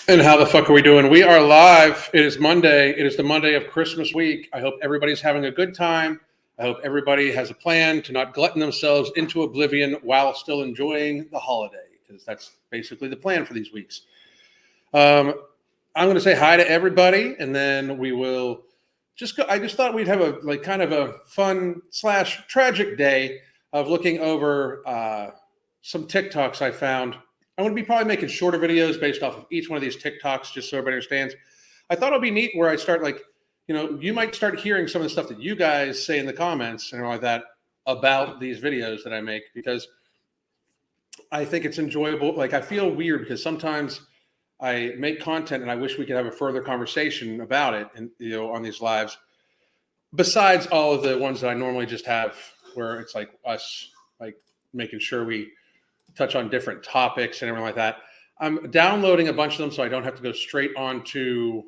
And how the fuck are we doing? We are live. It is Monday. It is the Monday of Christmas week. I hope everybody's having a good time. I hope everybody has a plan to not glutton themselves into oblivion while still enjoying the holiday, because that's basically the plan for these weeks. I'm going to say hi to everybody, and then we will just go. I just thought we'd have a kind of a fun / tragic day of looking over some TikToks I found. I'm going to be probably making shorter videos based off of each one of these TikToks, just so everybody understands. I thought it'd be neat where I start you might start hearing some of the stuff that you guys say in the comments and like that about these videos that I make, because I think it's enjoyable. Like, I feel weird because sometimes I make content and I wish we could have a further conversation about it, and on these lives, besides all of the ones that I normally just have where it's like us like making sure we touch on different topics and everything like that. I'm downloading a bunch of them so I don't have to go straight on to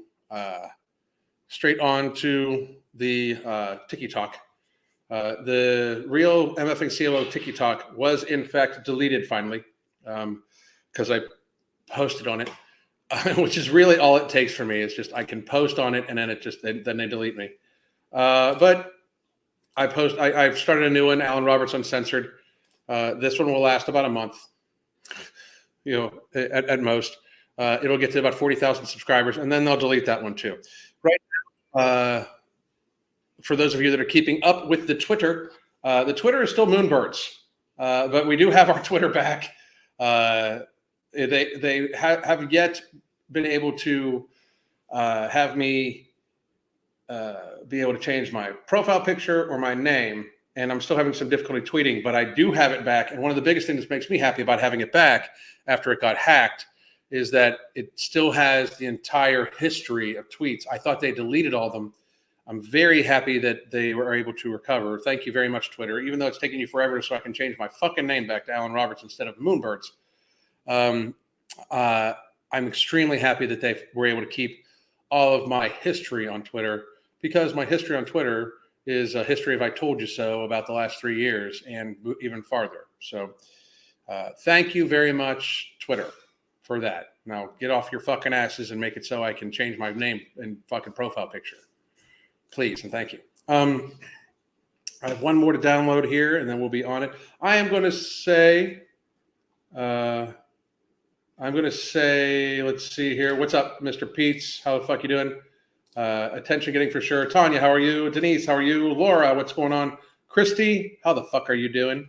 the TikTok. The real MFing CLO TikTok was in fact deleted finally, because I posted on it, which is really all it takes for me. It's just I can post on it and then then they delete me. But I've started a new one, Alan Roberts Uncensored. This one will last about a month, at most. It'll get to about 40,000 subscribers, and then they'll delete that one too. Right now, for those of you that are keeping up with the Twitter is still Moonbirds, but we do have our Twitter back. They have yet been able to have me be able to change my profile picture or my name. And I'm still having some difficulty tweeting, but I do have it back. And one of the biggest things that makes me happy about having it back after it got hacked is that it still has the entire history of tweets. I thought they deleted all of them. I'm very happy that they were able to recover. Thank you very much, Twitter, even though it's taking you forever so I can change my fucking name back to Alan Roberts instead of Moonbirds. I'm extremely happy that they were able to keep all of my history on Twitter, because my history on Twitter is a history of I told you so about the last 3 years and even farther. So thank you very much, Twitter, for that. Now get off your fucking asses and make it so I can change my name and fucking profile picture. Please and thank you. I have one more to download here and then we'll be on it. I am going to say, let's see here. What's up, Mr. Peets? How the fuck you doing? Attention getting for sure. Tanya, how are you? Denise, how are you? Laura, what's going on? Christy, how the fuck are you doing?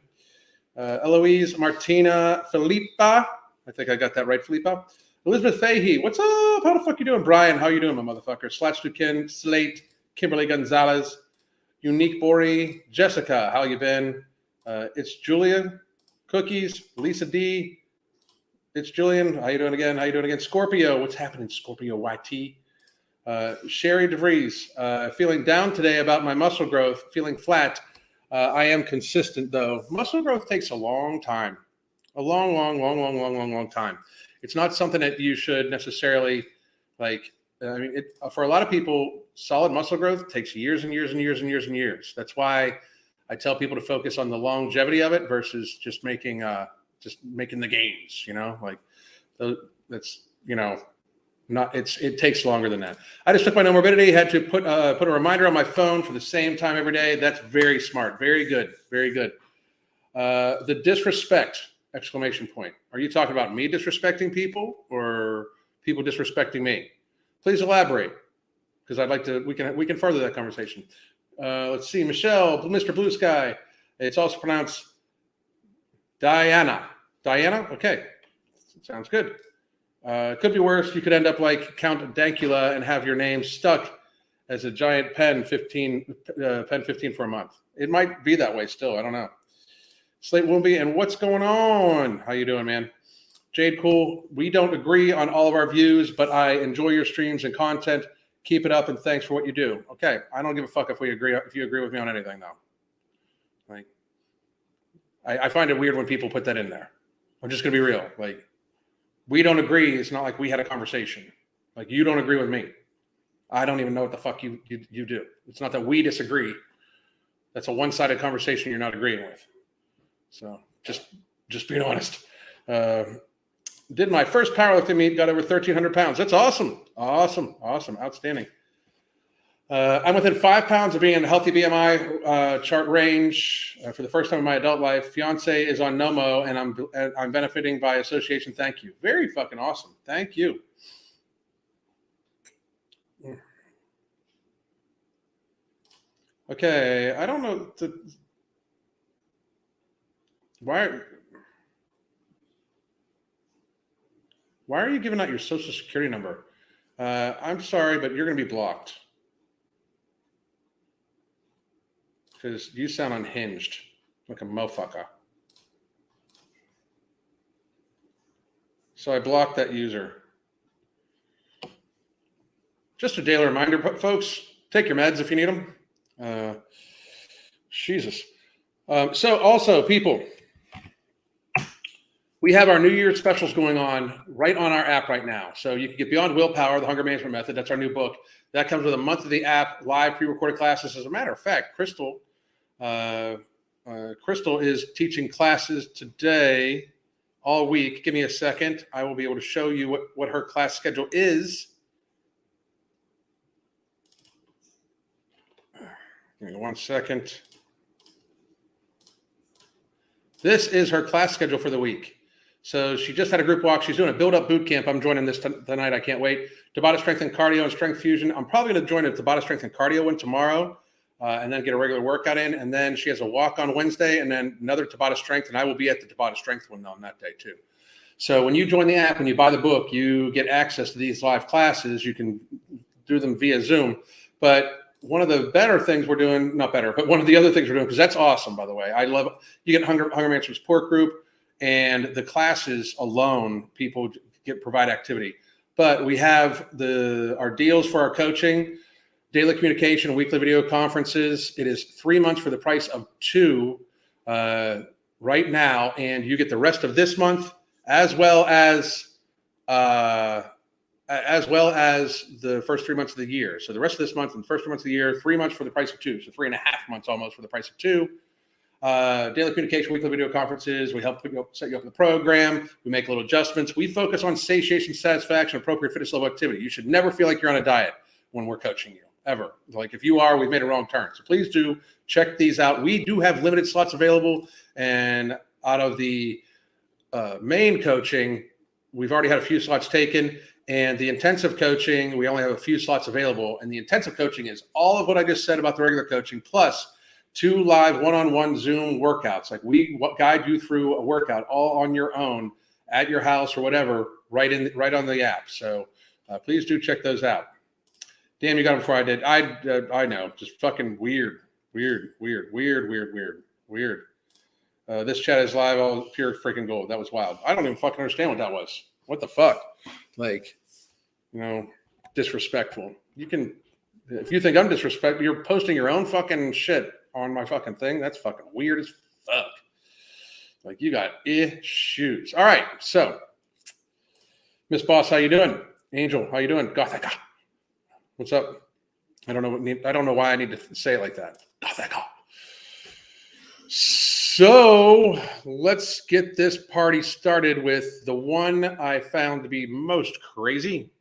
Eloise, Martina, Felipa. I think I got that right, Felipa. Elizabeth Fahey, what's up? How the fuck you doing? Brian, how you doing, my motherfucker? Slash Dukin, Slate, Kimberly Gonzalez, Unique Bori, Jessica, how you been? It's Julia, Cookies, Lisa D. It's Julian, how you doing again? How you doing again? Scorpio, what's happening, Scorpio YT? Sherry DeVries, feeling down today about my muscle growth, feeling flat. I am consistent though. Muscle growth takes a long time, a long time. It's not something that you should necessarily for a lot of people, solid muscle growth takes years and years and years and years and years. That's why I tell people to focus on the longevity of it versus just making the gains, it takes longer than that. I just took my Nomorbidity, had to put a reminder on my phone for the same time every day. That's very smart. Very good. Very good. The disrespect, exclamation point. Are you talking about me disrespecting people or people disrespecting me? Please elaborate, because I'd like to, we can further that conversation. Let's see, Michelle, Mr. Blue Sky. It's also pronounced Diana. Diana? Okay. Sounds good. Could be worse. You could end up like Count Dankula and have your name stuck as a giant pen 15 for a month. It might be that way still. I don't know. Slate Woomby, and what's going on? How you doing, man? Jade Cool, we don't agree on all of our views, but I enjoy your streams and content. Keep it up, and thanks for what you do. Okay, I don't give a fuck if you agree with me on anything, though. Like, I find it weird when people put that in there. I'm just gonna be real. Like, we don't agree. It's not like we had a conversation. Like, you don't agree with me. I don't even know what the fuck you do. It's not that we disagree. That's a one-sided conversation you're not agreeing with. So just being honest. Did my first powerlifting meet, got over 1,300 pounds. That's awesome. Awesome. Outstanding. I'm within 5 pounds of being in a healthy BMI chart range for the first time in my adult life. Fiance is on NOMO, and I'm benefiting by association. Thank you. Very fucking awesome. Thank you. Okay, I don't know. Why are you giving out your social security number? I'm sorry, but you're going to be blocked. Because you sound unhinged, like a motherfucker. So I blocked that user. Just a daily reminder, folks, take your meds if you need them. Jesus. So also, people, we have our New Year's specials going on right on our app right now. So you can get Beyond Willpower, the Hunger Management Method. That's our new book. That comes with a month of the app, live pre-recorded classes. As a matter of fact, Crystal is teaching classes today all week. Give me a second. I will be able to show you what her class schedule is. Give me 1 second. This is her class schedule for the week. So she just had a group walk. She's doing a build-up boot camp. I'm joining this tonight. I can't wait. Tabata Strength and Cardio and Strength Fusion. I'm probably going to join a Tabata Strength and Cardio one tomorrow. And then get a regular workout in. And then she has a walk on Wednesday and then another Tabata Strength. And I will be at the Tabata Strength one on that day too. So when you join the app and you buy the book, you get access to these live classes. You can do them via Zoom. But one of the better things we're doing, not better, but one of the other things we're doing, because that's awesome, by the way. I love it. You get Hunger Management Support Group and the classes alone, people provide activity. But we have our deals for our coaching. Daily communication, weekly video conferences. It is 3 months for the price of 2 right now, and you get the rest of this month as well as the first 3 months of the year. So the rest of this month and the first 3 months of the year, 3 months for the price of 2. So 3.5 months almost for the price of 2. Daily communication, weekly video conferences. We help set you up in the program. We make little adjustments. We focus on satiation, satisfaction, appropriate fitness level activity. You should never feel like you're on a diet when we're coaching you. Ever. Like if you are, we've made a wrong turn. So please do check these out. We do have limited slots available. And out of the main coaching, we've already had a few slots taken. And the intensive coaching, we only have a few slots available. And the intensive coaching is all of what I just said about the regular coaching, plus 2 live one-on-one Zoom workouts. Like we guide you through a workout all on your own at your house or whatever, right on the app. So please do check those out. Damn, you got them before I did. I know, just fucking weird. This chat is live. All pure freaking gold. That was wild. I don't even fucking understand what that was. What the fuck? Like, disrespectful. You can, if you think I'm disrespectful, you're posting your own fucking shit on my fucking thing. That's fucking weird as fuck. Like, you got issues. All right, so Miss Boss, how you doing? Angel, how you doing? Gothica. What's up? I don't know why I need to say it like that. Gothica. So let's get this party started with the one I found to be most crazy.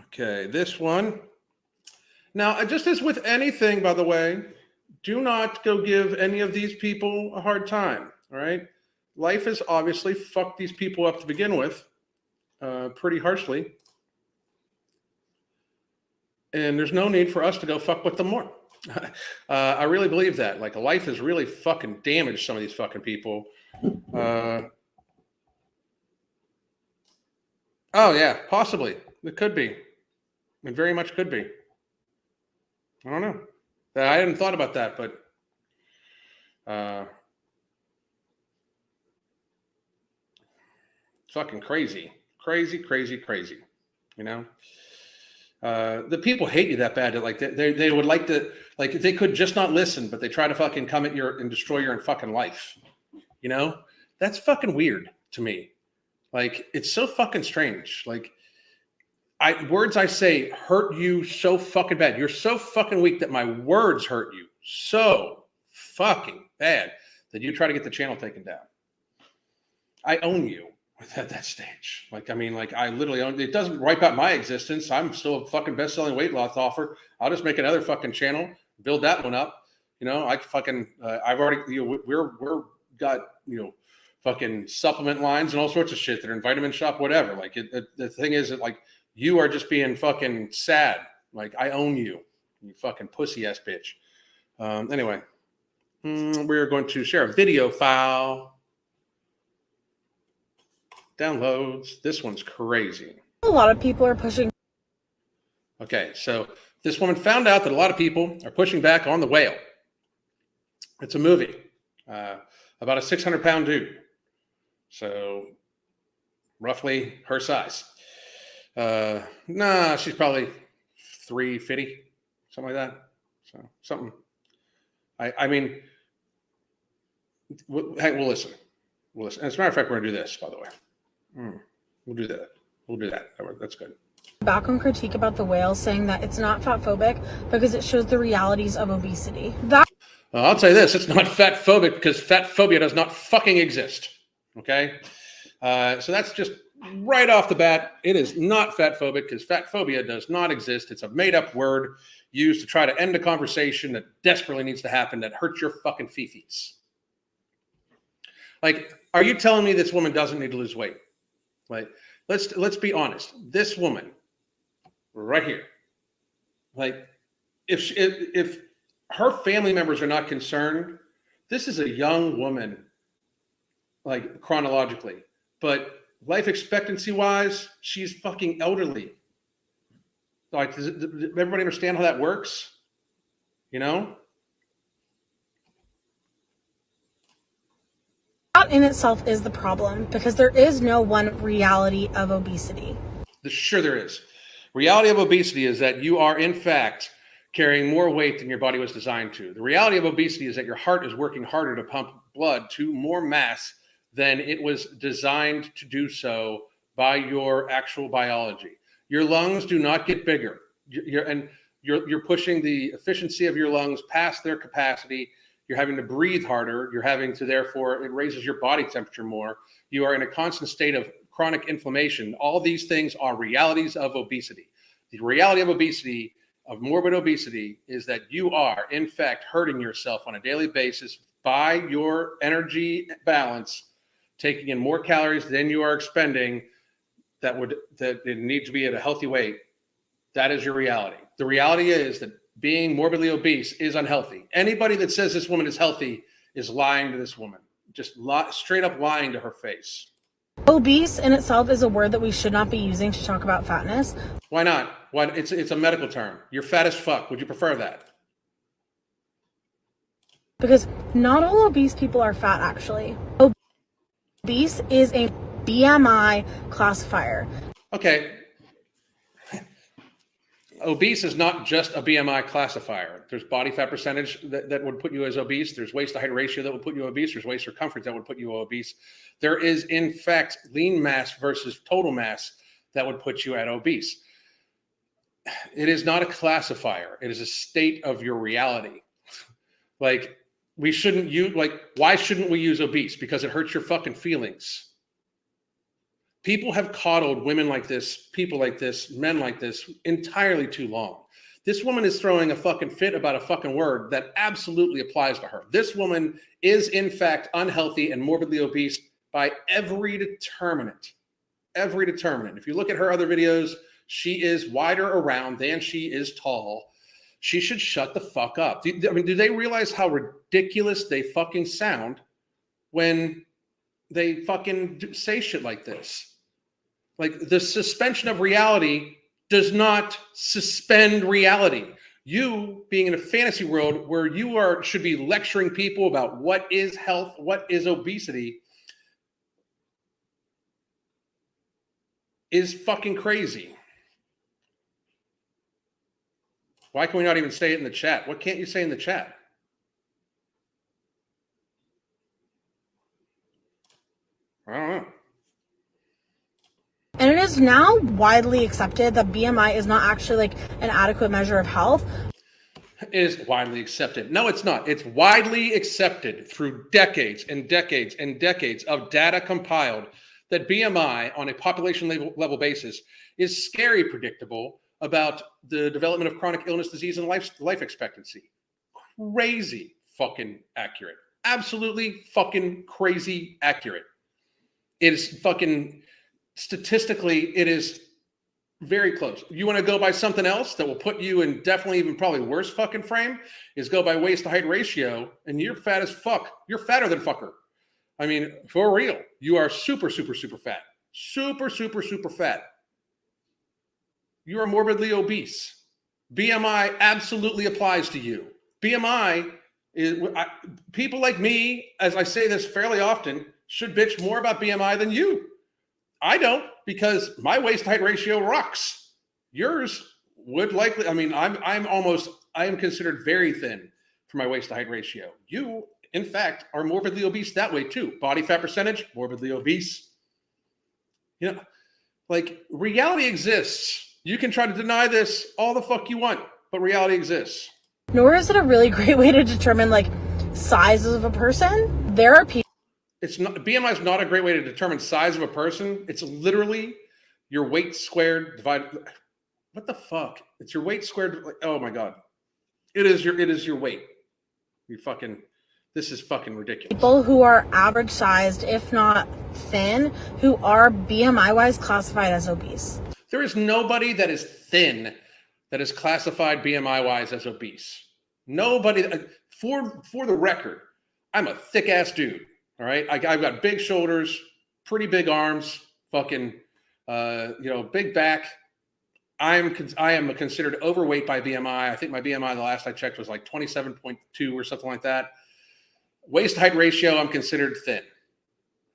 Okay, this one. Now, just as with anything, by the way, do not go give any of these people a hard time, all right? Life has obviously fucked these people up to begin with pretty harshly. And there's no need for us to go fuck with them more. I really believe that. Like, life has really fucking damaged some of these fucking people. Oh, yeah, possibly. It could be. It very much could be. I don't know. I hadn't thought about that, but fucking crazy. Crazy. You know? The people hate you that bad that like they would like to, like, if they could just not listen, but they try to fucking come at your and destroy your fucking life. You know? That's fucking weird to me. Like, it's so fucking strange. Like, words I say hurt you so fucking bad. You're so fucking weak that my words hurt you so fucking then you try to get the channel taken down. I own you at that stage. Like, I mean, like I literally own it. Doesn't wipe out my existence. I'm still a fucking best-selling weight loss offer. I'll just make another fucking channel, build that one up. You know, I fucking, I've already, you know, we're got, you know, fucking supplement lines and all sorts of shit that are in Vitamin Shop, whatever. Like the thing is that like you are just being fucking sad. Like I own you, you fucking pussy ass bitch. Anyway, we're going to share a video file. Downloads. This one's crazy. A lot of people are pushing. Okay, so this woman found out that a lot of people are pushing back on The Whale. It's a movie about a 600-pound dude. So roughly her size. Nah, she's probably 350, something like that. So something. I mean, hey, we'll listen. As a matter of fact, we're gonna do this, by the way. We'll do that. That's good. Back on critique about The Whale, saying that it's not fat phobic because it shows the realities of obesity. I'll tell you this, it's not fat phobic because fat phobia does not fucking exist. Okay? So that's just right off the bat. It is not fat phobic because fat phobia does not exist. It's a made up word used to try to end a conversation that desperately needs to happen that hurts your fucking fifis. Like, are you telling me this woman doesn't need to lose weight? Like, let's be honest. This woman right here, like, if her family members are not concerned, this is a young woman, like chronologically, but life expectancy wise, she's fucking elderly. Like, does everybody understand how that works? You know? That in itself is the problem because there is no one reality of obesity. Sure there is. Reality of obesity is that you are in fact carrying more weight than your body was designed to. The reality of obesity is that your heart is working harder to pump blood to more mass than it was designed to do so by your actual biology. Your lungs do not get bigger. You're pushing the efficiency of your lungs past their capacity. You're having to breathe harder. You're having to, therefore, it raises your body temperature more. You are in a constant state of chronic inflammation. All these things are realities of obesity. The reality of obesity, of morbid obesity, is that you are, in fact, hurting yourself on a daily basis by your energy balance, taking in more calories than you are expending that need to be at a healthy weight. That is your reality. The reality is that being morbidly obese is unhealthy. Anybody that says this woman is healthy is lying to this woman, just straight up lying to her face. Obese in itself is a word that we should not be using to talk about fatness. Why not? Why? It's a medical term. You're fat as fuck. Would you prefer that? Because not all obese people are fat, actually. Obese is a BMI classifier. Okay. Obese is not just a BMI classifier. There's body fat percentage that would put you as obese. There's waist to height ratio that would put you obese. There's waist circumference that would put you obese. There is, in fact, lean mass versus total mass that would put you at obese. It is not a classifier. It is a state of your reality. Like, why shouldn't we use obese? Because it hurts your fucking feelings. People have coddled women like this, people like this, men like this entirely too long. This woman is throwing a fucking fit about a fucking word that absolutely applies to her. This woman is, in fact, unhealthy and morbidly obese by every determinant. Every determinant. If you look at her other videos, she is wider around than she is tall. She should shut the fuck up. Do they realize how ridiculous they fucking sound when they fucking say shit like this? Like, the suspension of reality does not suspend reality. You being in a fantasy world where you should be lecturing people about what is health, what is obesity, is fucking crazy. Why can we not even say it in the chat? What can't you say in the chat? I don't know. And it is now widely accepted that BMI is not actually like an adequate measure of health. is widely accepted. No, it's not. It's widely accepted through decades and decades and decades of data compiled that BMI on a population level basis is scary predictable about the development of chronic illness, disease, and life expectancy. Crazy fucking accurate. Absolutely fucking crazy accurate. It is fucking statistically, it is very close. You want to go by something else that will put you in definitely even probably worse fucking frame is go by waist to height ratio, and you're fat as fuck. You're fatter than fucker. I mean, for real, you are super, super, super fat. Super, super, super fat. You are morbidly obese. BMI absolutely applies to you. BMI is, people like me, as I say this fairly often, should bitch more about BMI than you. I don't, because my waist height ratio rocks. Yours would likely, I mean, I am considered very thin for my waist to height ratio. You, in fact, are morbidly obese that way too. Body fat percentage, morbidly obese. You know, like reality exists. You can try to deny this all the fuck you want, but reality exists. Nor is it a really great way to determine like sizes of a person. There are people. It's not, BMI is not a great way to determine size of a person. It's literally your weight squared divided. What the fuck? It's your weight squared. Oh my God. It is your weight. This is fucking ridiculous. People who are average sized, if not thin, who are BMI wise classified as obese. There is nobody that is thin that is classified BMI wise as obese. Nobody. For the record, I'm a thick ass dude. All right, I've got big shoulders, pretty big arms, fucking, big back. I am considered overweight by BMI. I think my BMI the last I checked was like 27.2 or something like that. Waist height ratio, I'm considered thin.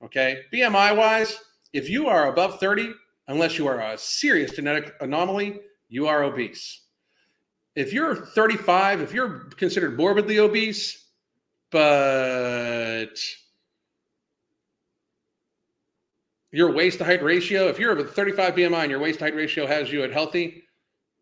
Okay, BMI wise, if you are above 30, unless you are a serious genetic anomaly, you are obese. If you're 35, if you're considered morbidly obese, but your waist to height ratio, if you're of a 35 BMI and your waist to height ratio has you at healthy,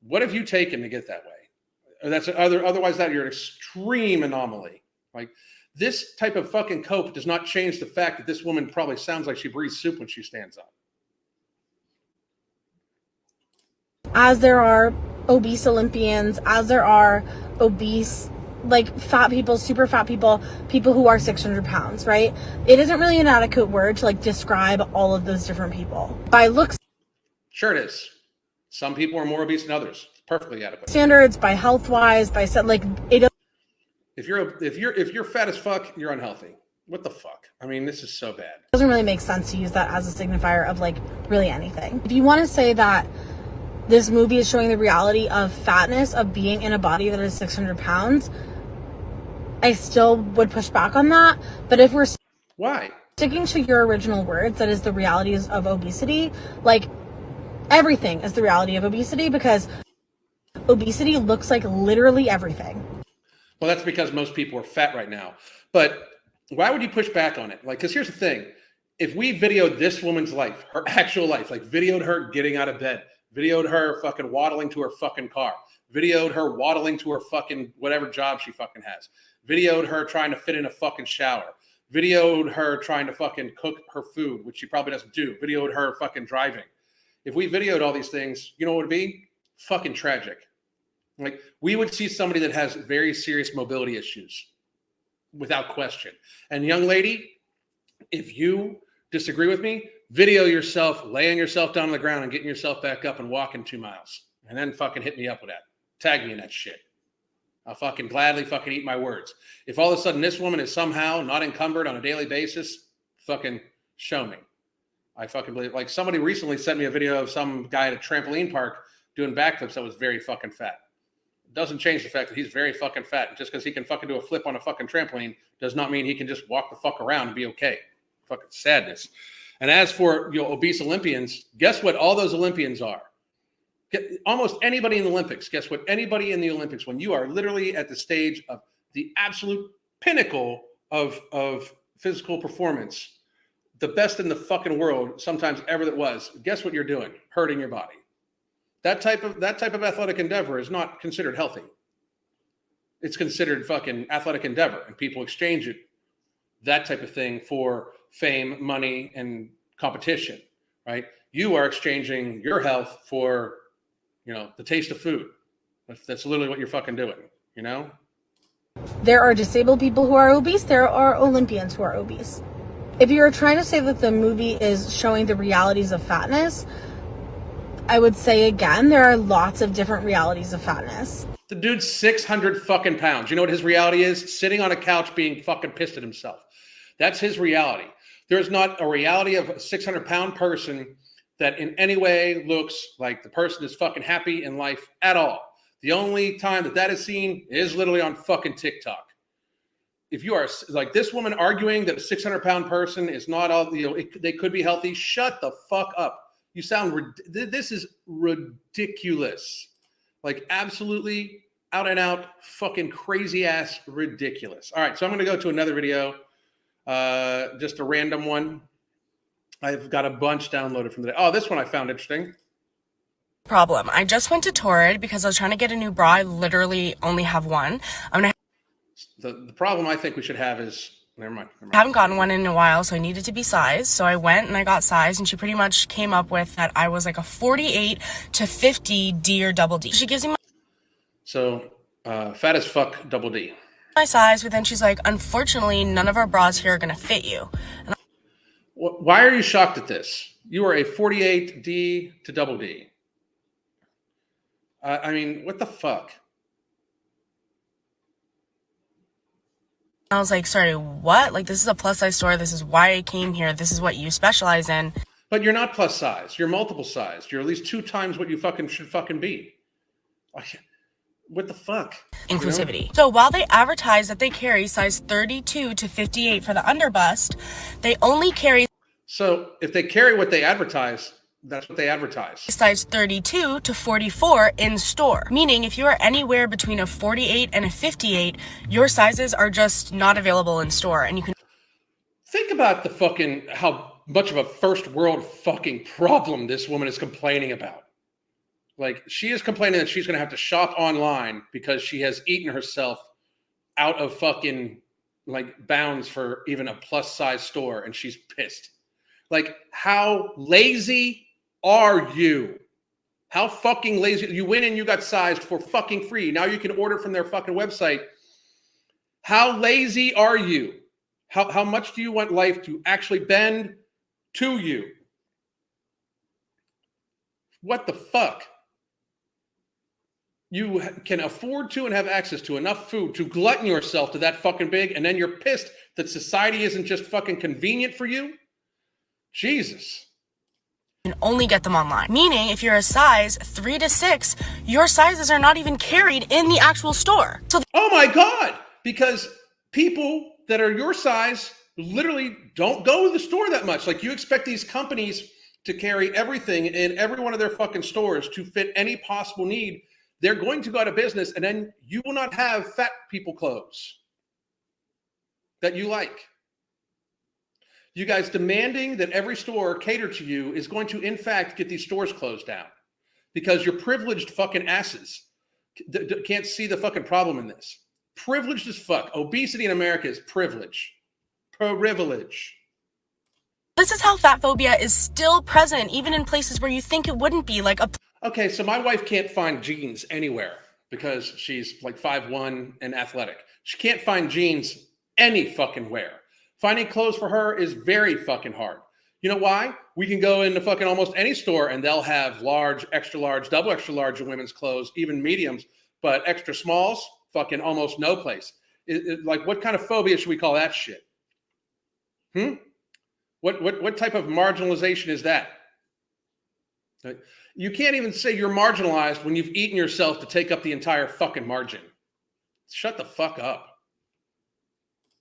what have you taken to get that way? Otherwise that you're an extreme anomaly. Like this type of fucking cope does not change the fact that this woman probably sounds like she breathes soup when she stands up. As there are obese Olympians, as there are obese like fat people, super fat people, people who are 600 pounds, right? It isn't really an adequate word to like describe all of those different people. By looks Sure it is. Some people are more obese than others. It's perfectly adequate. Standards, by health wise, by like it. If you're fat as fuck, you're unhealthy. What the fuck? I mean, this is so bad. Doesn't really make sense to use that as a signifier of like really anything. If you want to say that this movie is showing the reality of fatness, of being in a body that is 600 pounds, I still would push back on that. But if we're sticking to your original words, that is the realities of obesity, like everything is the reality of obesity, because obesity looks like literally everything. Well, that's because most people are fat right now. But why would you push back on it? Like, because here's the thing. If we videoed this woman's life, her actual life, like videoed her getting out of bed, videoed her fucking waddling to her fucking car, videoed her waddling to her fucking whatever job she fucking has, videoed her trying to fit in a fucking shower, videoed her trying to fucking cook her food, which she probably doesn't do, videoed her fucking driving. If we videoed all these things, you know what it would be? Fucking tragic. Like, we would see somebody that has very serious mobility issues without question. And young lady, if you disagree with me, video yourself laying yourself down on the ground and getting yourself back up and walking 2 miles, and then fucking hit me up with that. Tag me in that shit. I'll fucking gladly fucking eat my words. If all of a sudden this woman is somehow not encumbered on a daily basis, fucking show me. I fucking believe. Like, somebody recently sent me a video of some guy at a trampoline park doing backflips that was very fucking fat. It doesn't change the fact that he's very fucking fat. And just because he can fucking do a flip on a fucking trampoline does not mean he can just walk the fuck around and be okay. Fucking sadness. And as for, obese Olympians, guess what all those Olympians are? Almost anybody in the Olympics. Guess what? Anybody in the Olympics, when you are literally at the stage of the absolute pinnacle of physical performance, the best in the fucking world, sometimes ever that was, guess what you're doing? Hurting your body. That type of athletic endeavor is not considered healthy. it's considered fucking athletic endeavor, and people exchange it, that type of thing, for fame, money, and competition, right? You are exchanging your health for, the taste of food. That's literally what you're fucking doing, There are disabled people who are obese. There are Olympians who are obese. If you're trying to say that the movie is showing the realities of fatness, I would say again, there are lots of different realities of fatness. The dude's 600 fucking pounds. You know what his reality is? Sitting on a couch being fucking pissed at himself. That's his reality. There's not a reality of a 600-pound person that in any way looks like the person is fucking happy in life at all. The only time that is seen is literally on fucking TikTok. If you are like this woman arguing that a 600-pound person is not all, they could be healthy, shut the fuck up. You sound, this is ridiculous. Like absolutely out and out fucking crazy ass ridiculous. All right, so I'm going to go to another video, just a random one. I've got a bunch downloaded from today. Oh, this one I found interesting. Problem. I just went to Torrid because I was trying to get a new bra. I literally only have one. The problem I think we should have is, never mind. I haven't gotten one in a while, so I needed to be sized. So I went and I got sized, and she pretty much came up with that I was like a 48 to 50 D or double D. She gives me so fat as fuck double D. My size, but then she's like, unfortunately, none of our bras here are going to fit you. And why are you shocked at this? You are a 48D to double D. I mean, what the fuck? I was like, sorry, what? Like, this is a plus size store. This is why I came here. This is what you specialize in. But you're not plus size. You're multiple size. You're at least 2 times what you fucking should fucking be. What the fuck? Inclusivity. So while they advertise that they carry size 32 to 58 for the underbust, they only carry. So if they carry what they advertise, that's what they advertise. Size 32 to 44 in store. Meaning if you are anywhere between a 48 and a 58, your sizes are just not available in store. And you can think about the fucking, how much of a first world fucking problem this woman is complaining about. Like, she is complaining that she's going to have to shop online because she has eaten herself out of fucking like bounds for even a plus size store, and she's pissed. Like, how lazy are you? How fucking lazy? You went in, you got sized for fucking free. Now you can order from their fucking website. How lazy are you? How much do you want life to actually bend to you? What the fuck? You can afford to and have access to enough food to glutton yourself to that fucking big, and then you're pissed that society isn't just fucking convenient for you? Jesus. You can only get them online. Meaning if you're a size 3 to 6, your sizes are not even carried in the actual store. So oh my God, because people that are your size literally don't go to the store that much. Like, you expect these companies to carry everything in every one of their fucking stores to fit any possible need. They're going to go out of business, and then you will not have fat people clothes that you like. You guys demanding that every store cater to you is going to, in fact, get these stores closed down because you're privileged fucking asses. Can't see the fucking problem in this. Privileged as fuck. Obesity in America is privilege. Privilege. this is how fat phobia is still present, even in places where you think it wouldn't be, like a. Okay, so my wife can't find jeans anywhere because she's like 5'1" and athletic. She can't find jeans any fucking where. Finding clothes for her is very fucking hard. You know why? We can go into fucking almost any store and they'll have large, extra large, double extra large women's clothes, even mediums, but extra smalls, fucking almost no place. Like, what kind of phobia should we call that shit? What type of marginalization is that? You can't even say you're marginalized when you've eaten yourself to take up the entire fucking margin. Shut the fuck up.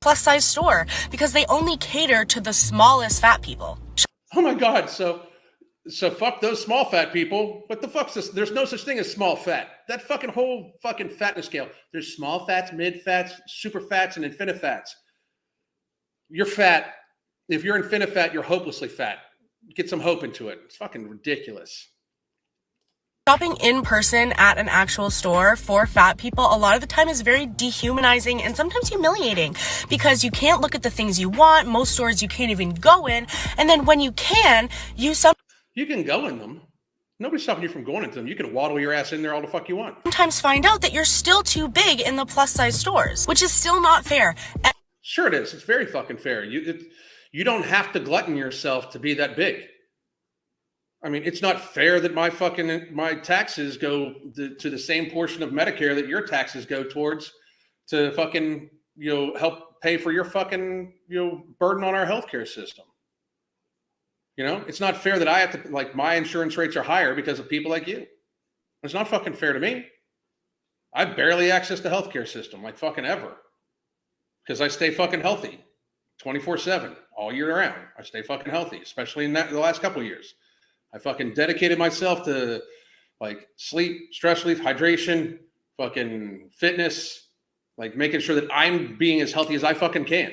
Plus size store because they only cater to the smallest fat people. Oh my God. So fuck those small fat people. What the fuck's this? There's no such thing as small fat. That fucking whole fucking fatness scale. There's small fats, mid fats, super fats, and infinifats. You're fat. If you're infinifat, you're hopelessly fat. Get some hope into it. It's fucking ridiculous. Shopping in person at an actual store for fat people a lot of the time is very dehumanizing and sometimes humiliating because you can't look at the things you want. Most stores you can't even go in. And then when you can, you can go in them. Nobody's stopping you from going into them. You can waddle your ass in there all the fuck you want. sometimes find out that you're still too big in the plus size stores, which is still not fair. Sure it is. It's very fucking fair. You don't have to glutton yourself to be that big. I mean, it's not fair that my taxes go to the same portion of Medicare that your taxes go towards to fucking, help pay for your fucking, burden on our healthcare system. It's not fair that I have to, like, my insurance rates are higher because of people like you. It's not fucking fair to me. I barely access the healthcare system, like fucking ever. Because I stay fucking healthy 24/7 all year round. I stay fucking healthy, especially in the last couple of years. I fucking dedicated myself to like sleep, stress relief, hydration, fucking fitness, like making sure that I'm being as healthy as I fucking can.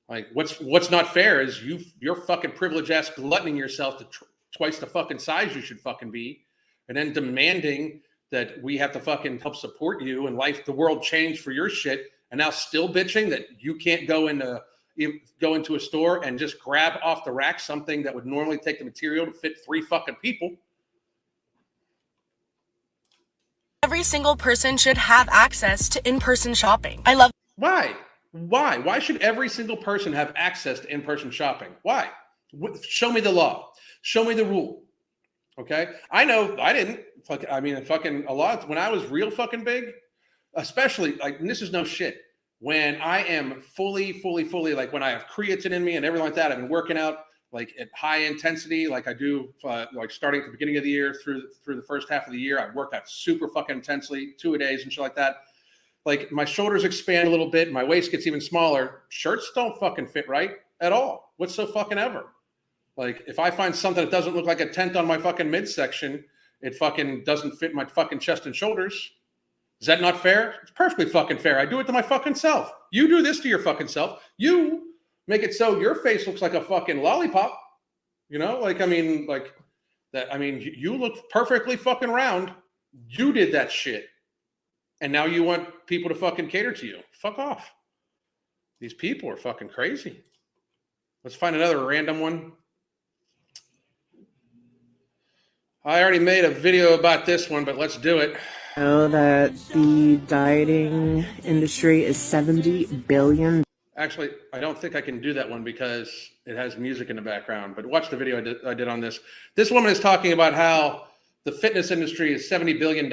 Like what's not fair is you're fucking privileged ass gluttoning yourself to twice the fucking size you should fucking be, and then demanding that we have to fucking help support you and the world change for your shit, and now still bitching that you can't go into a store and just grab off the rack something that would normally take the material to fit 3 fucking people. Every single person should have access to in-person shopping. Why should every single person have access to in-person shopping? Why? Show me the law. Show me the rule. Okay? I know I didn't. Fucking a lot. When I was real fucking big, especially, like, and this is no shit, when I am fully, like when I have creatine in me and everything like that, I've been working out like at high intensity, like I do, like starting at the beginning of the year through the first half of the year, I work out super fucking intensely, 2-a-days and shit like that. Like my shoulders expand a little bit, my waist gets even smaller. Shirts don't fucking fit right at all, whatsoever. Like if I find something that doesn't look like a tent on my fucking midsection, it fucking doesn't fit my fucking chest and shoulders. Is that not fair? It's perfectly fucking fair. I do it to my fucking self. You do this to your fucking self. You make it so your face looks like a fucking lollipop. You look perfectly fucking round. You did that shit. And now you want people to fucking cater to you. Fuck off. These people are fucking crazy. Let's find another random one. I already made a video about this one, but let's do it. Know that the dieting industry is $70 billion. Actually, I don't think I can do that one because it has music in the background, but watch the video I did on this. This woman is talking about how the fitness industry is $70 billion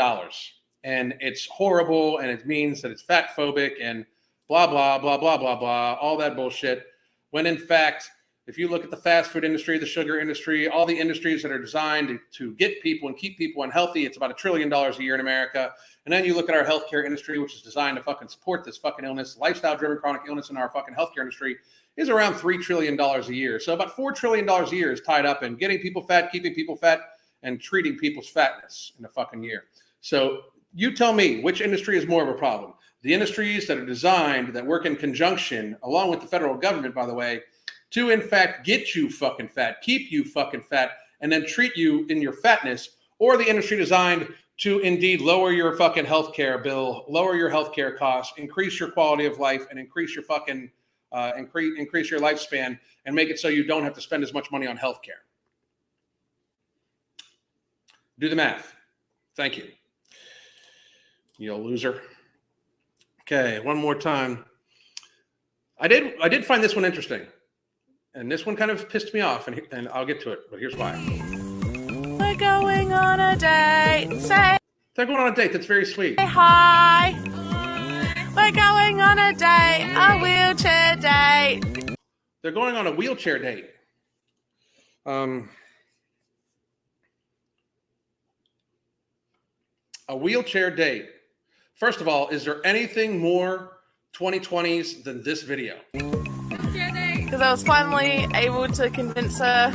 and it's horrible and it means that it's fat phobic and blah, blah, blah, blah, blah, blah, all that bullshit. When in fact, if you look at the fast food industry, the sugar industry, all the industries that are designed to get people and keep people unhealthy, it's about $1 trillion a year in America. And then you look at our healthcare industry, which is designed to fucking support this fucking illness, lifestyle-driven chronic illness in our fucking healthcare industry is around $3 trillion a year. So about $4 trillion a year is tied up in getting people fat, keeping people fat, and treating people's fatness in a fucking year. So you tell me which industry is more of a problem. The industries that are designed, that work in conjunction, along with the federal government, by the way, to in fact get you fucking fat, keep you fucking fat, and then treat you in your fatness, or the industry designed to indeed lower your fucking healthcare bill, lower your healthcare costs, increase your quality of life, and increase your fucking increase your lifespan, and make it so you don't have to spend as much money on healthcare. Do the math. Thank you. You loser. Okay, one more time. I did find this one interesting. And this one kind of pissed me off, and I'll get to it, but here's why. We're going on a date. Say They're going on a date. That's very sweet. hi. We're going on a date, a wheelchair date. They're going on a wheelchair date. A wheelchair date. First of all, is there anything more 2020s than this video? Because I was finally able to convince her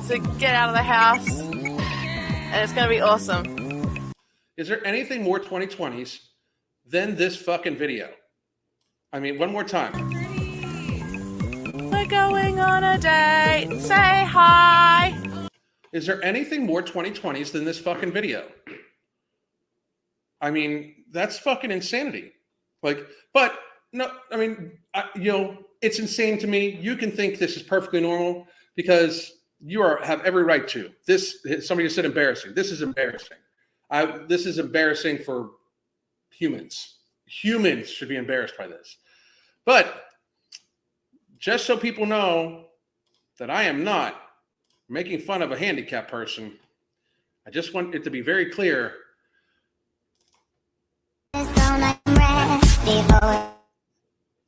to get out of the house, and it's going to be awesome. Is there anything more 2020s than this fucking video? I mean, one more time. We're going on a date. Say hi. Is there anything more 2020s than this fucking video? I mean, that's fucking insanity. Like, but no, I mean, it's insane to me. You can think this is perfectly normal because you have every right to. Somebody just said embarrassing. This is embarrassing. This is embarrassing for humans. Humans should be embarrassed by this. But just so people know that I am not making fun of a handicapped person, I just want it to be very clear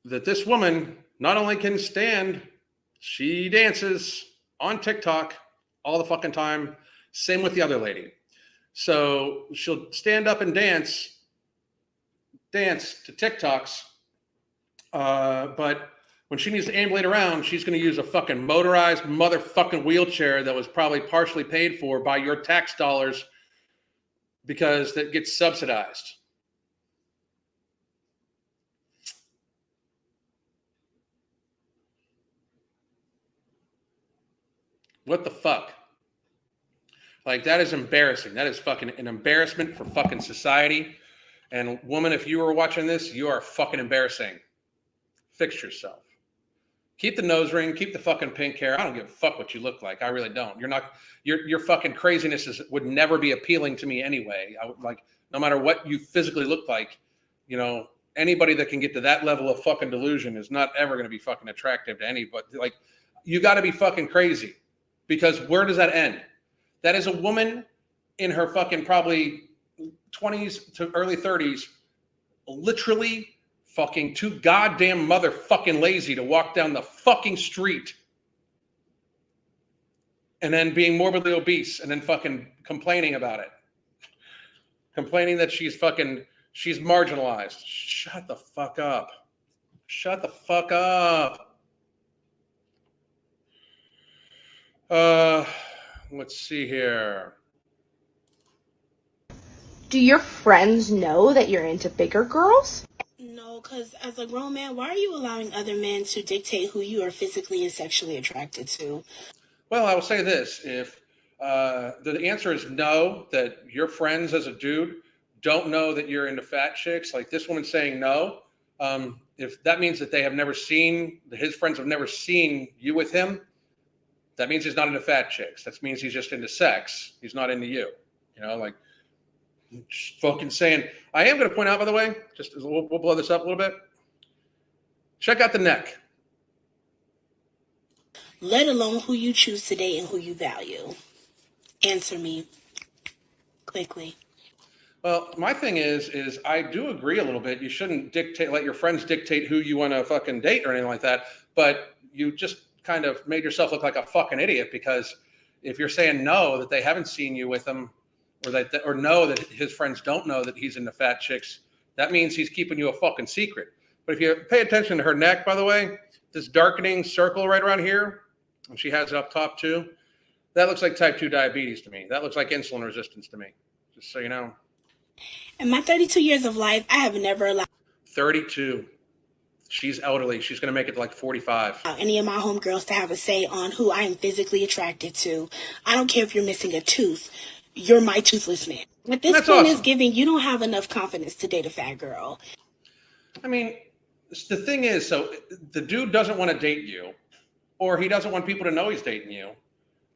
that this woman not only can stand, she dances on TikTok all the fucking time. Same with the other lady. So she'll stand up and dance to TikToks, but when she needs to ambulate around, she's going to use a fucking motorized motherfucking wheelchair that was probably partially paid for by your tax dollars because that gets subsidized. What the fuck? Like, that is embarrassing. That is fucking an embarrassment for fucking society. And woman, if you are watching this, you are fucking embarrassing. Fix yourself. Keep the nose ring, keep the fucking pink hair. I don't give a fuck what you look like. I really don't. Your fucking craziness would never be appealing to me anyway. I would, like, no matter what you physically look like, anybody that can get to that level of fucking delusion is not ever going to be fucking attractive to anybody. Like, you got to be fucking crazy, because where does that end? That is a woman in her fucking probably 20s to early 30s, literally fucking too goddamn motherfucking lazy to walk down the fucking street, and then being morbidly obese, and then fucking complaining about it. Complaining that she's marginalized. Shut the fuck up. Shut the fuck up. Let's see here. Do your friends know that you're into bigger girls? No, because as a grown man, why are you allowing other men to dictate who you are physically and sexually attracted to? Well, I will say this. If the answer is no, that your friends as a dude don't know that you're into fat chicks, like this woman saying no, if that means that his friends have never seen you with him, that means he's not into fat chicks. That means he's just into sex. He's not into you. Like, just fucking saying. I am going to point out, by the way, just we'll blow this up a little bit. Check out the neck. Let alone who you choose to date and who you value. Answer me quickly. Well, my thing is I do agree a little bit. You shouldn't let your friends dictate who you want to fucking date or anything like that. But you just kind of made yourself look like a fucking idiot, because if you're saying no, that they haven't seen you with him, or no, that his friends don't know that he's into fat chicks, that means he's keeping you a fucking secret. But if you pay attention to her neck, by the way, this darkening circle right around here, and she has it up top too, that looks like type 2 diabetes to me. That looks like insulin resistance to me, just so you know. In my 32 years of life, I have never allowed 32. She's elderly. She's going to make it to like 45. any of my homegirls to have a say on who I am physically attracted to. I don't care if you're missing a tooth. You're my toothless man. At this That's point awesome. is giving you don't have enough confidence to date a fat girl. I mean, the thing is, so the dude doesn't want to date you, or he doesn't want people to know he's dating you.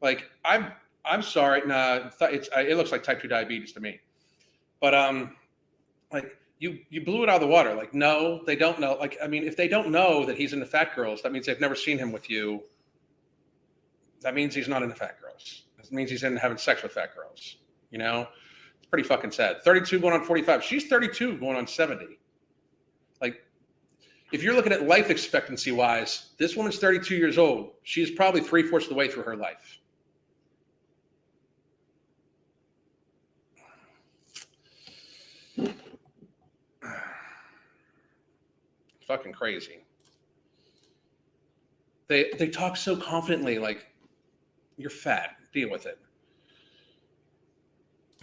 Like, I'm sorry. Nah, it looks like type 2 diabetes to me. But like, you blew it out of the water. Like, no, they don't know. Like, I mean, if they don't know that he's into fat girls, that means they've never seen him with you. That means he's not into fat girls. That means he's into having sex with fat girls. It's pretty fucking sad. 32 going on 45. She's 32 going on 70. Like, if you're looking at life expectancy wise, this woman's 32 years old. She's probably 3/4 of the way through her life. Fucking crazy. They talk so confidently, like, you're fat, deal with it.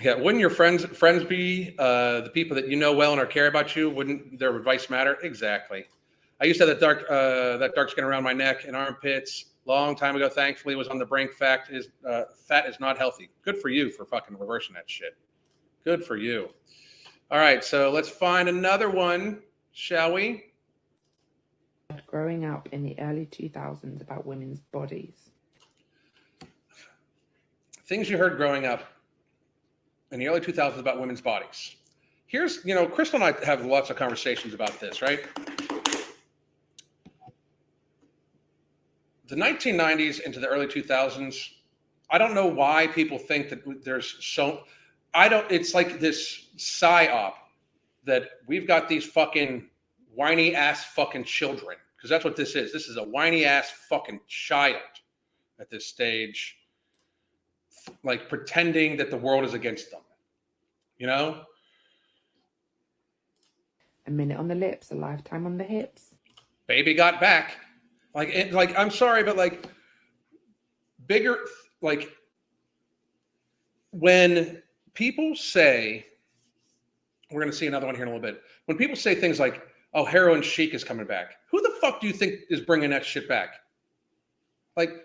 Yeah, wouldn't your friends be the people that you know well and are care about you? Wouldn't their advice matter? Exactly. I used to have that dark skin around my neck and armpits, long time ago. Thankfully, was on the brink. Fat is not healthy. Good for you for fucking reversing that shit. Good for you. All right, so let's find another one, shall we? Growing up in the early 2000s about women's bodies. Things you heard growing up in the early 2000s about women's bodies. Here's, Crystal and I have lots of conversations about this, right? The 1990s into the early 2000s, I don't know why people think that it's like this psyop that we've got these fucking whiny ass fucking children, because that's what this is. This is a whiny ass fucking child at this stage, like pretending that the world is against them, A minute on the lips, a lifetime on the hips. Baby got back. I'm sorry, but bigger, when people say, we're going to see another one here in a little bit. When people say things like, oh, heroin chic is coming back. Who the fuck do you think is bringing that shit back?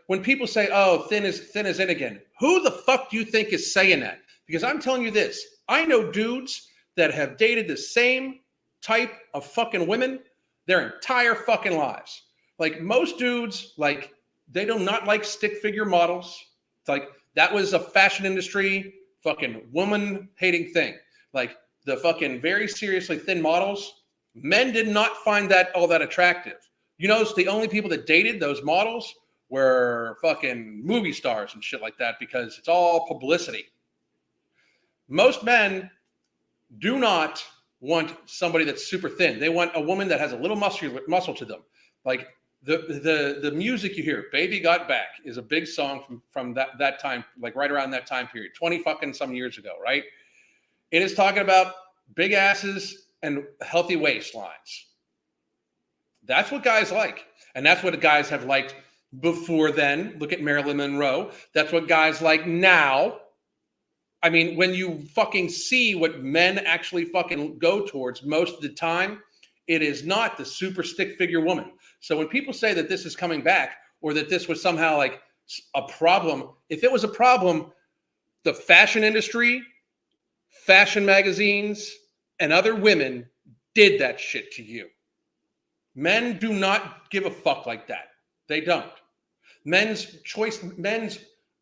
When people say, oh, thin is in again. Who the fuck do you think is saying that? Because I'm telling you this. I know dudes that have dated the same type of fucking women their entire fucking lives. Most dudes, they do not like stick figure models. It's that was a fashion industry fucking woman hating thing. The fucking very seriously thin models, men did not find that all that attractive. You notice the only people that dated those models were fucking movie stars and shit like that, because it's all publicity. Most men do not want somebody that's super thin. They want a woman that has a little muscle to them. The music you hear, Baby Got Back, is a big song from that time, right around that time period, 20 fucking some years ago, right? It is talking about big asses and healthy waistlines. That's what guys like. And that's what guys have liked before then. Look at Marilyn Monroe. That's what guys like now. I mean, when you fucking see what men actually fucking go towards most of the time, it is not the super stick figure woman. So when people say that this is coming back, or that this was somehow a problem, if it was a problem, the fashion industry, fashion magazines, and other women did that shit to you. Men do not give a fuck like that. They don't. Men's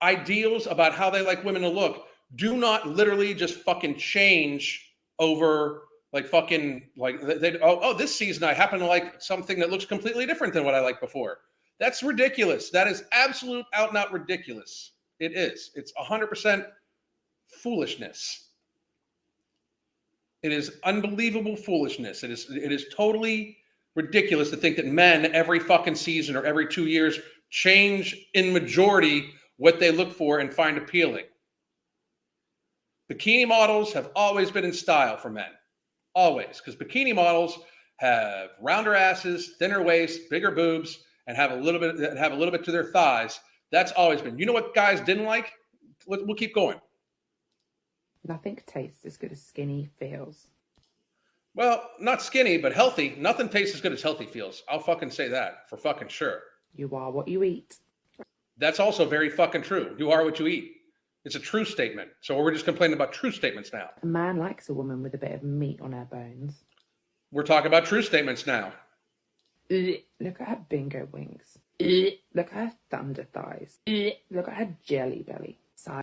ideals about how they like women to look do not literally just fucking change over this season I happen to like something that looks completely different than what I liked before. That's ridiculous. That is absolute out and out ridiculous. It is. It's 100% foolishness. It is unbelievable foolishness. It is totally ridiculous to think that men every fucking season or every 2 years change in majority what they look for and find appealing. Bikini models have always been in style for men. Always. Because bikini models have rounder asses, thinner waists, bigger boobs, and have a little bit to their thighs. That's always been. You know what guys didn't like? We'll keep going. Nothing tastes as good as skinny feels. Well, not skinny, but healthy. Nothing tastes as good as healthy feels. I'll fucking say that for fucking sure. You are what you eat. That's also very fucking true. You are what you eat. It's a true statement. So we're just complaining about true statements now. A man likes a woman with a bit of meat on her bones. We're talking about true statements now. Look at her bingo wings. Look at her thunder thighs. Look at her jelly belly. So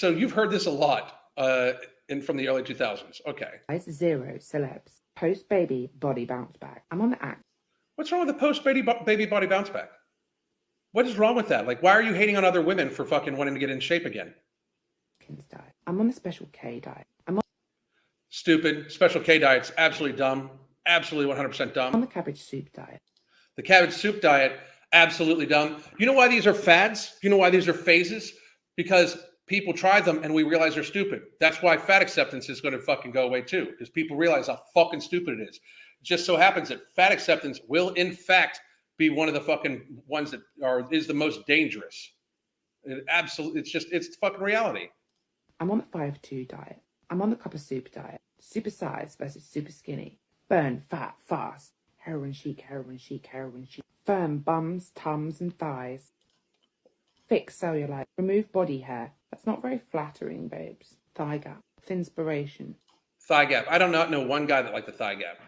you've heard this a lot from the early 2000s. Okay. Size 0 celebs. Post-baby body bounce back. I'm on the act. What's wrong with the post-baby body bounce back? What is wrong with that? Why are you hating on other women for fucking wanting to get in shape again? Diet. I'm on the Special K diet. I'm on Stupid. Special K diet's absolutely dumb. Absolutely 100% dumb. the cabbage soup diet. The cabbage soup diet, absolutely dumb. You know why these are fads? You know why these are phases? Because people try them and we realize they're stupid. That's why fat acceptance is going to fucking go away too, because people realize how fucking stupid it is. It just so happens that fat acceptance will, in fact, be one of the fucking ones that is the most dangerous. It's fucking reality. I'm on the 5-2 diet. I'm on the cup of soup diet. Super size versus super skinny. Burn fat fast. Heroin chic, heroin chic, heroin chic. Firm bums, tums, and thighs. Fix cellulite. Remove body hair. That's not very flattering, babes. Thigh gap. Thinspiration. Thigh gap. I do not know one guy that liked the thigh gap.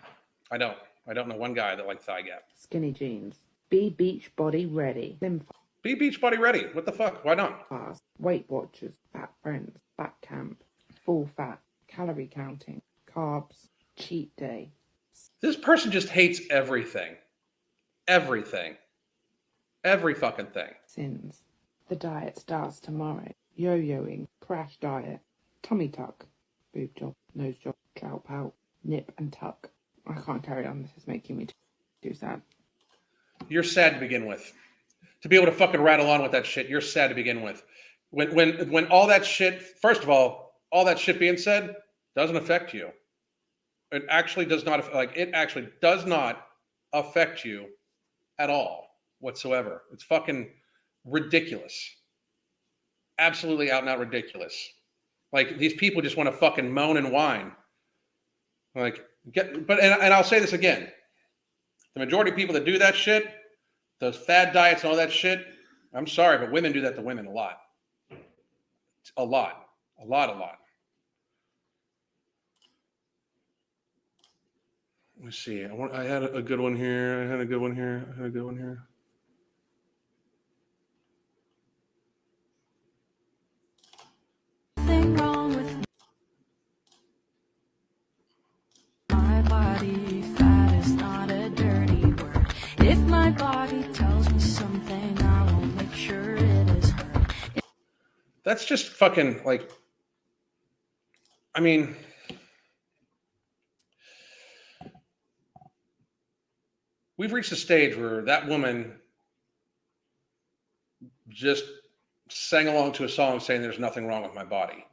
I don't know one guy that liked thigh gap. Skinny jeans. Be beach body ready. Slim Be beach body ready. What the fuck? Why not? fast. Weight Watchers. Fat friends. Fat camp. Full fat. Calorie counting. Carbs. Cheat day. This person just hates everything. Everything. Every fucking thing. Sins. The diet starts tomorrow. Yo-yoing. Crash diet. Tummy tuck. Boob job. Nose job. Trout pout. Nip and tuck. I can't carry on. This is making me too sad. You're sad to begin with. To be able to fucking rattle on with that shit, you're sad to begin with. When all that shit, first of all that shit being said, doesn't affect you. It actually does not, it actually does not affect you at all whatsoever. It's fucking ridiculous. Absolutely out and out ridiculous. Like, these people just want to fucking moan and whine. Like, and I'll say this again. The majority of people that do that shit, those fad diets and all that shit, I'm sorry, but women do that to women a lot. A lot. Let's see. I had a good one here. I had a good one here. Nothing wrong with my body. Fat is not a dirty word. If my body tells me something, I will make sure it is heard. That's just fucking like, I mean, we've reached a stage where that woman just sang along to a song saying there's nothing wrong with my body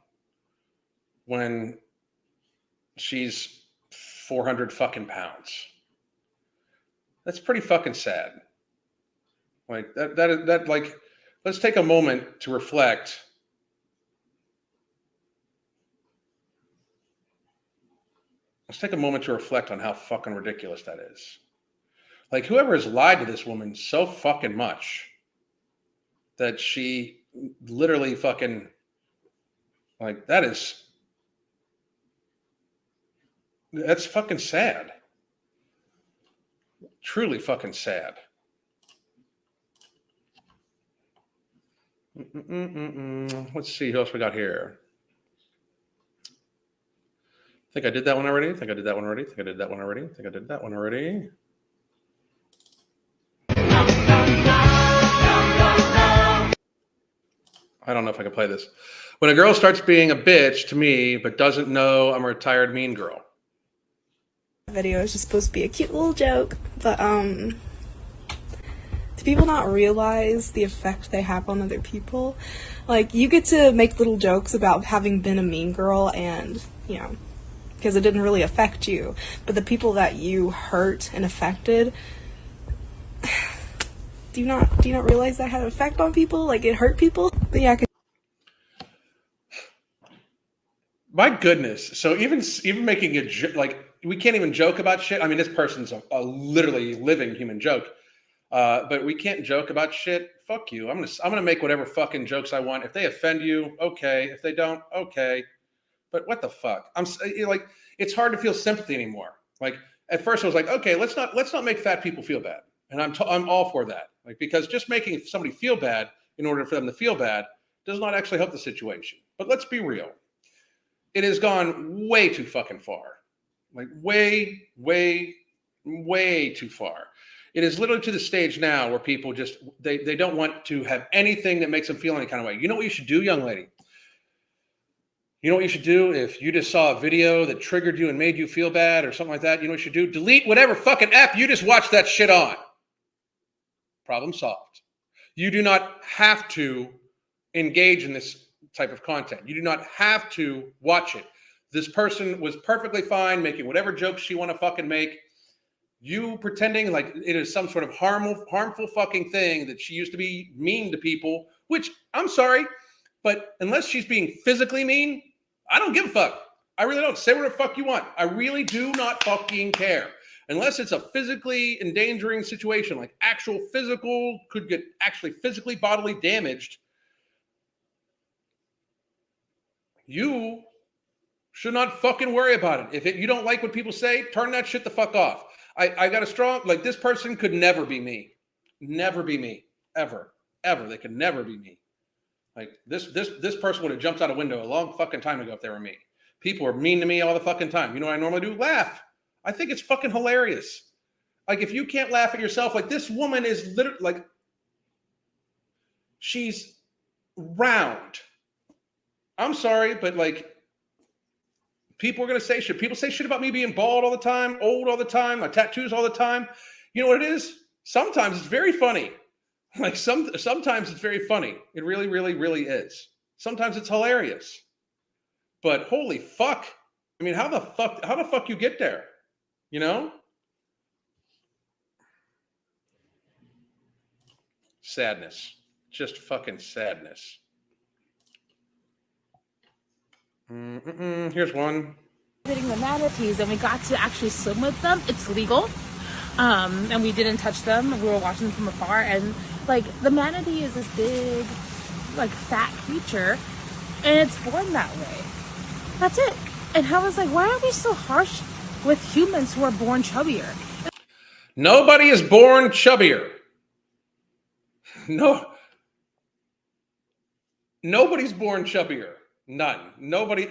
when she's 400 fucking pounds. That's pretty fucking sad. Like that like, let's take a moment to reflect. Let's take a moment to reflect on how fucking ridiculous that is. Like, whoever has lied to this woman so fucking much that she literally fucking, like, that's fucking sad. Truly fucking sad. Let's see who else we got here. I think I did that one already. I don't know if I can play this. When a girl starts being a bitch to me, but doesn't know I'm a retired mean girl. Video is just supposed to be a cute little joke, but do people not realize the effect they have on other people? Like, you get to make little jokes about having been a mean girl and, you know, because it didn't really affect you, but the people that you hurt and affected, do you not realize that had an effect on people? Like, it hurt people? But yeah, My goodness. So even making like, we can't even joke about shit. I mean, this person's a literally living human joke. But we can't joke about shit. Fuck you. I'm gonna make whatever fucking jokes I want. If they offend you, okay. If they don't, okay. But what the fuck? Like, it's hard to feel sympathy anymore. Like, at first I was like, okay, let's not make fat people feel bad, and I'm all for that. Like, because just making somebody feel bad in order for them to feel bad does not actually help the situation. But let's be real. It has gone way too fucking far. Like, way, way, way too far. It is literally to the stage now where people just, they don't want to have anything that makes them feel any kind of way. You know what you should do, young lady? You know what you should do if you just saw a video that triggered you and made you feel bad or something like that? You know what you should do? Delete whatever fucking app you just watched that shit on. Problem solved. You do not have to engage in this type of content. You do not have to watch it. This person was perfectly fine making whatever jokes she want to fucking make. You pretending like it is some sort of harmful fucking thing that she used to be mean to people, which, I'm sorry, but unless she's being physically mean, I don't give a fuck. I really don't. Say whatever the fuck you want. I really do not fucking care. unless it's a physically endangering situation, like actual physical, could get actually physically bodily damaged, you should not fucking worry about it. If you don't like what people say, turn that shit the fuck off. I got a strong, like, this person could never be me. Never be me. Ever. They could never be me. Like, this person would have jumped out a window a long fucking time ago if they were me. People are mean to me all the fucking time. You know what I normally do? Laugh. I think it's fucking hilarious. Like, if you can't laugh at yourself, like, this woman is literally, like, she's round. I'm sorry, but, like, people are going to say shit. People say shit about me being bald all the time, old all the time, my tattoos all the time. You know what it is? Sometimes it's very funny. Like, sometimes it's very funny. It really, really, really is. Sometimes it's hilarious. But holy fuck. I mean, how the fuck you get there? You know? Sadness. Just fucking sadness. Here's one. Visiting the manatees, and we got to actually swim with them. It's legal. And we didn't touch them. We were watching them from afar, and like, the manatee is this big, like, fat creature, and it's born that way. That's it. And I was like, why are we so harsh with humans who are born chubbier? Nobody is born chubbier. No. Nobody's born chubbier. None. Nobody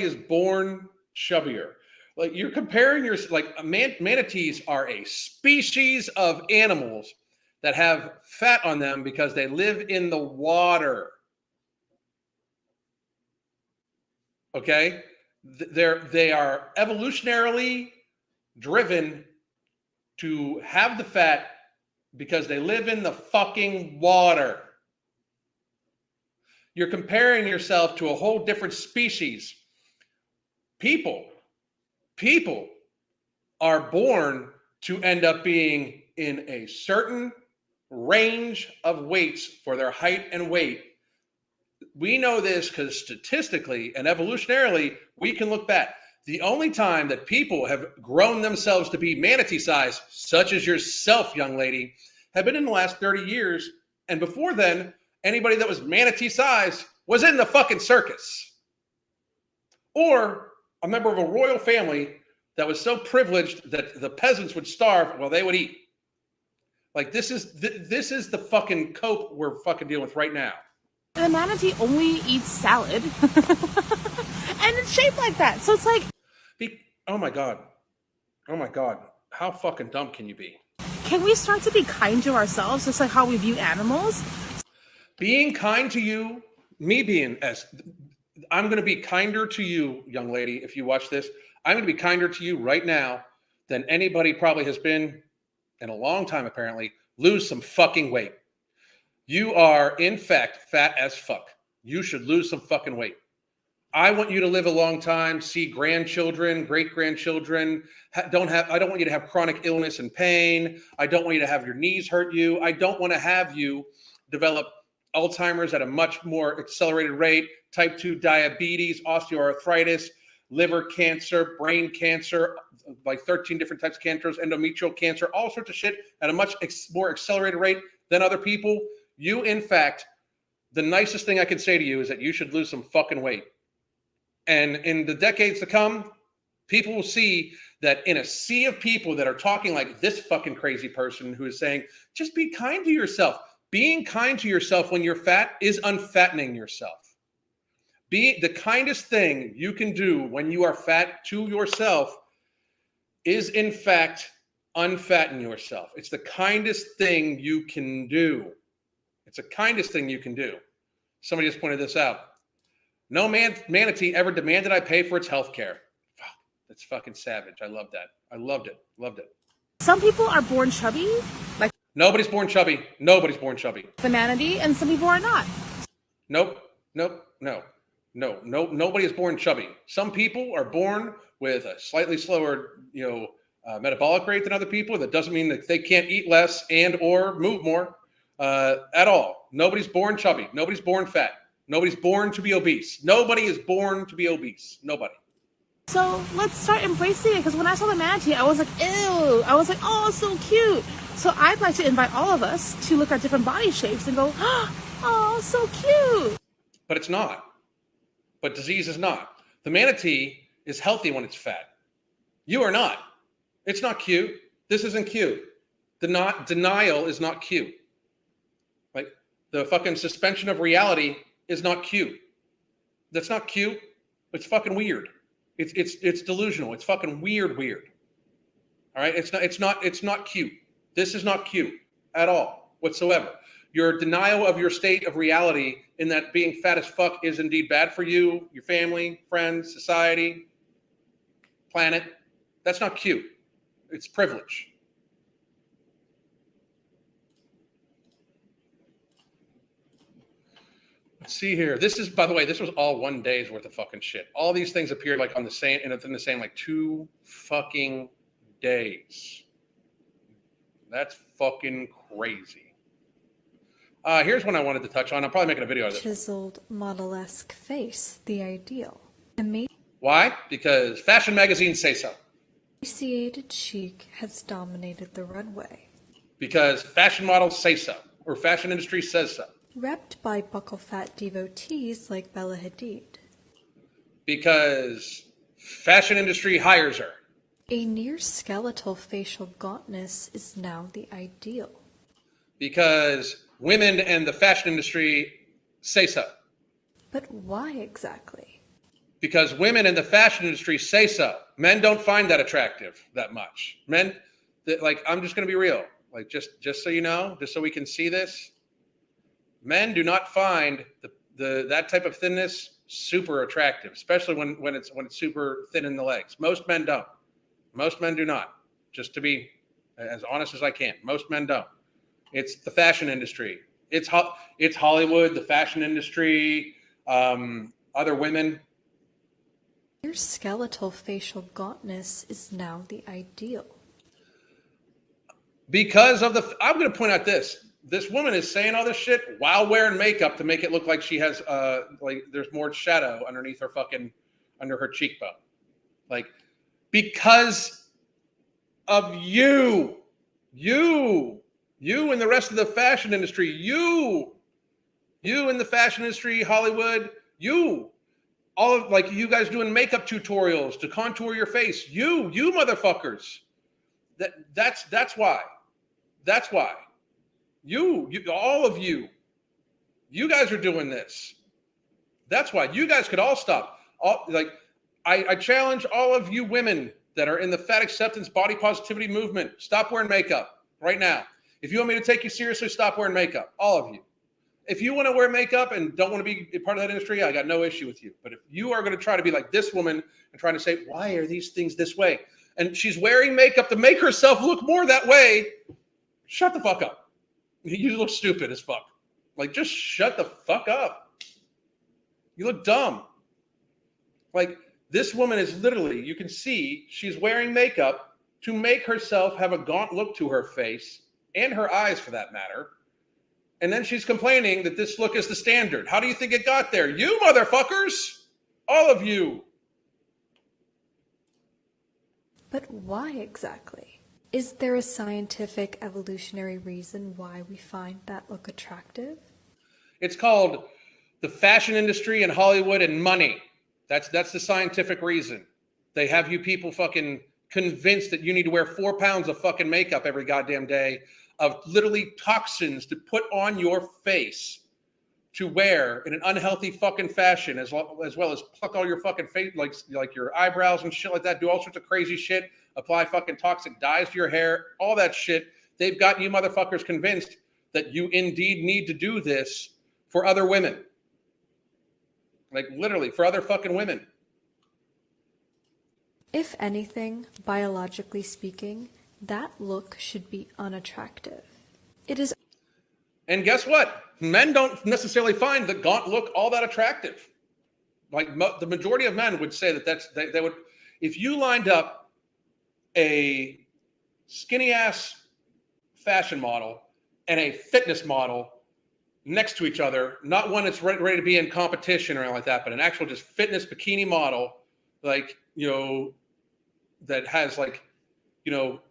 is born chubbier. Like, you're comparing manatees are a species of animals that have fat on them because they live in the water. Okay? They are evolutionarily driven to have the fat because they live in the fucking water. You're comparing yourself to a whole different species. People are born to end up being in a certain range of weights for their height and weight. We know this because statistically and evolutionarily, we can look back. The only time that people have grown themselves to be manatee size, such as yourself, young lady, have been in the last 30 years. And before then, anybody that was manatee size was in the fucking circus. Or a member of a royal family that was so privileged that the peasants would starve while they would eat. Like, this is the fucking cope we're fucking dealing with right now. The manatee only eats salad. And it's shaped like that. So it's like, oh my God. How fucking dumb can you be? can we start to be kind to ourselves, just like how we view animals? Being kind to you, I'm going to be kinder to you, young lady, if you watch this. I'm going to be kinder to you right now than anybody probably has been in a long time, apparently. Lose some fucking weight. You are, in fact, fat as fuck. You should lose some fucking weight. I want you to live a long time, see grandchildren, great-grandchildren. I don't want you to have chronic illness and pain. I don't want you to have your knees hurt you. I don't want to have you develop Alzheimer's at a much more accelerated rate, type 2 diabetes, osteoarthritis, liver cancer, brain cancer, like 13 different types of cancers, endometrial cancer, all sorts of shit at a much more accelerated rate than other people. You, in fact, the nicest thing I can say to you is that you should lose some fucking weight. And in the decades to come, people will see that in a sea of people that are talking like this fucking crazy person who is saying, just be kind to yourself. Being kind to yourself when you're fat is unfattening yourself. The kindest thing you can do when you are fat to yourself is, in fact, unfatten yourself. It's the kindest thing you can do. It's the kindest thing you can do. Somebody just pointed this out. No manatee ever demanded I pay for its health care. Fuck, that's fucking savage. I love that. I loved it. Some people are born chubby, like Nobody's born chubby. the manatee, and some people are not. Nope. Nobody is born chubby. Some people are born with a slightly slower, metabolic rate than other people. That doesn't mean that they can't eat less and or move more at all. Nobody's born chubby. Nobody's born fat. Nobody's born to be obese. Nobody is born to be obese. Nobody. So let's start embracing it, because when I saw the manatee, I was like, ew. I was like, oh, so cute. So I'd like to invite all of us to look at different body shapes and go, oh, so cute. But it's not. But disease is not. The manatee is healthy when it's fat. You are not. It's not cute. This isn't cute. Denial is not cute. Like the fucking suspension of reality is not cute. That's not cute. It's fucking weird. It's delusional. It's fucking weird. All right. It's not cute. This is not cute at all whatsoever. Your denial of your state of reality in that being fat as fuck is indeed bad for you, your family, friends, society, planet. That's not cute. It's privilege. Let's see here. This is, by the way, this was all one day's worth of fucking shit. All these things appeared like on the same, and within the same like 2 fucking days. That's fucking crazy. Here's one I wanted to touch on. I'm probably making a video of this. Chiseled, model-esque face, the ideal. Why? Because fashion magazines say so. Emaciated chic has dominated the runway. Because fashion models say so, or fashion industry says so. Repped by buckle-fat devotees like Bella Hadid. Because fashion industry hires her. A near-skeletal facial gauntness is now the ideal. Because women and the fashion industry say so. But why exactly? Because women in the fashion industry say so. Men don't find that attractive that much. Men, like, I'm just going to be real. Like, just so you know, just so we can see this, men do not find that type of thinness super attractive, especially when it's super thin in the legs. Most men don't. Most men do not. Just to be as honest as I can, most men don't. It's the fashion industry. It's Hollywood, the fashion industry, other women. Your skeletal facial gauntness is now the ideal. Because of I'm going to point out this. This woman is saying all this shit while wearing makeup to make it look like she has, like there's more shadow underneath her under her cheekbone. Like, because of you and the rest of the fashion industry, you in the fashion industry, Hollywood, all of, like, you guys doing makeup tutorials to contour your face, you motherfuckers. That's why. That's why. You all of you guys are doing this. That's why. You guys could all stop. I challenge all of you women that are in the fat acceptance body positivity movement, stop wearing makeup right now. If you want me to take you seriously, stop wearing makeup. All of you. If you want to wear makeup and don't want to be a part of that industry, I got no issue with you. But if you are going to try to be like this woman and trying to say, why are these things this way? And she's wearing makeup to make herself look more that way, shut the fuck up. You look stupid as fuck. Like, just shut the fuck up. You look dumb. Like, this woman is literally, you can see she's wearing makeup to make herself have a gaunt look to her face and her eyes for that matter. And then she's complaining that this look is the standard. How do you think it got there? You motherfuckers! All of you. But why exactly? Is there a scientific evolutionary reason why we find that look attractive? It's called the fashion industry and Hollywood and money. That's the scientific reason. They have you people fucking convinced that you need to wear 4 pounds of fucking makeup every goddamn day, of literally toxins to put on your face to wear in an unhealthy fucking fashion, as well as pluck all your fucking face, like your eyebrows and shit like that, do all sorts of crazy shit, apply fucking toxic dyes to your hair, all that shit. They've got you motherfuckers convinced that you indeed need to do this for other women. Like, literally, for other fucking women. If anything, biologically speaking, that look should be unattractive. It is. And guess what? Men don't necessarily find the gaunt look all that attractive. Like, the majority of men would say that they would, if you lined up a skinny ass fashion model and a fitness model next to each other, not one that's ready to be in competition or anything like that, but an actual just fitness bikini model like, that has like,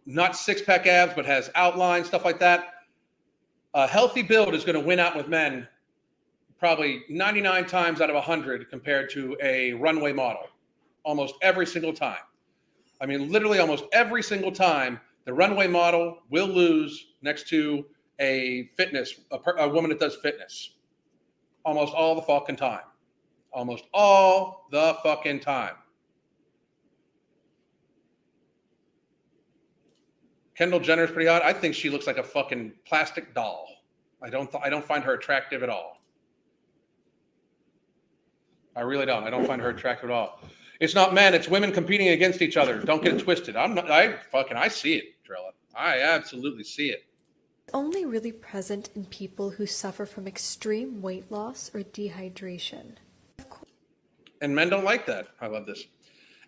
not six-pack abs, but has outline, stuff like that. A healthy build is going to win out with men probably 99 times out of 100 compared to a runway model. Almost every single time. I mean, literally almost every single time, the runway model will lose next to a woman that does fitness. Almost all the fucking time. Almost all the fucking time. Kendall Jenner's pretty hot. I think she looks like a fucking plastic doll. I don't find her attractive at all. I really don't. I don't find her attractive at all. It's not men, it's women competing against each other. Don't get it twisted. I see it, Drella. I absolutely see it. Only really present in people who suffer from extreme weight loss or dehydration. And men don't like that. I love this.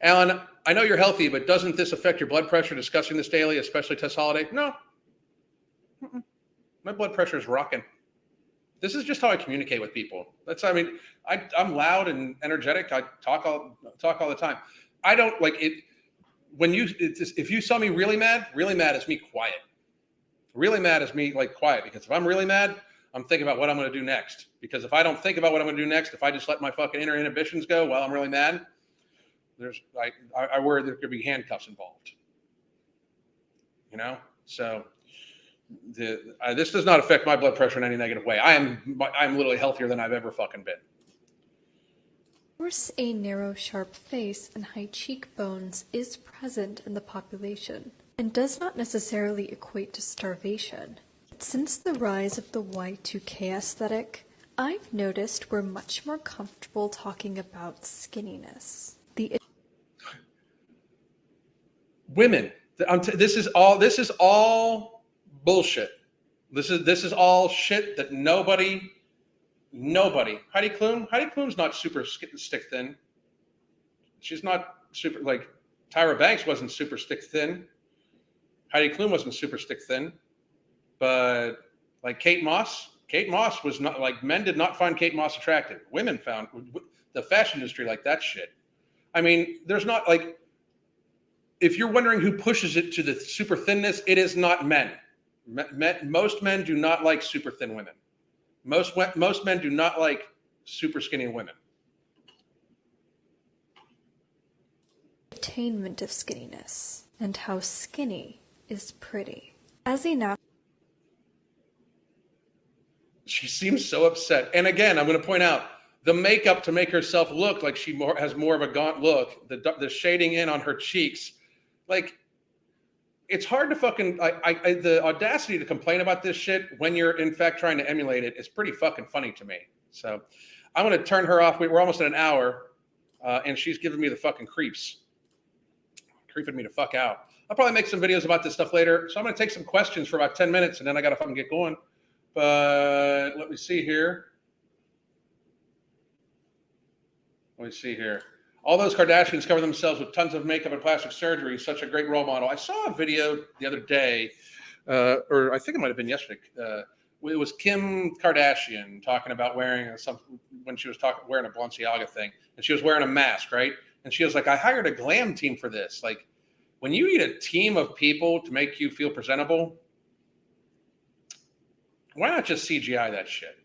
Alan, I know you're healthy, but doesn't this affect your blood pressure discussing this daily, especially Tess Holiday? No. My blood pressure is rocking. This is just how I communicate with people. I'm loud and energetic. I talk all the time. I don't like it. If you saw me really mad is me quiet. Really mad is me like quiet, because if I'm really mad, I'm thinking about what I'm going to do next. Because if I don't think about what I'm going to do next, if I just let my fucking inner inhibitions go while I'm really mad, I worry there could be handcuffs involved. So this does not affect my blood pressure in any negative way. I'm literally healthier than I've ever fucking been. Of course, a narrow, sharp face and high cheekbones is present in the population and does not necessarily equate to starvation. Since the rise of the Y2K aesthetic, I've noticed we're much more comfortable talking about skinniness. Women, this is all bullshit. This is all shit that nobody. Heidi Klum's not super stick thin. She's not super, like Tyra Banks wasn't super stick thin. Heidi Klum wasn't super stick thin. But like Kate Moss was not, like, men did not find Kate Moss attractive. Women found the fashion industry like that shit. I mean, there's not, like, if you're wondering who pushes it to the super thinness, it is not men. Most men do not like super thin women. Most men do not like super skinny women. Attainment of skinniness and how skinny is pretty. She seems so upset. And again, I'm going to point out the makeup to make herself look like she has more of a gaunt look. The shading in on her cheeks, like, it's hard to fucking, the audacity to complain about this shit when you're in fact trying to emulate it is pretty fucking funny to me. So I'm going to turn her off. We're almost at an hour, and she's giving me the fucking creeps. Creeping me the fuck out. I'll probably make some videos about this stuff later. So I'm going to take some questions for about 10 minutes, and then I got to fucking get going. But let me see here. All those Kardashians cover themselves with tons of makeup and plastic surgery. Such a great role model. I saw a video the other day, or I think it might have been yesterday. It was Kim Kardashian talking about wearing when she was wearing a Balenciaga thing, and she was wearing a mask, right? And she was like, "I hired a glam team for this." Like, when you need a team of people to make you feel presentable, why not just CGI that shit?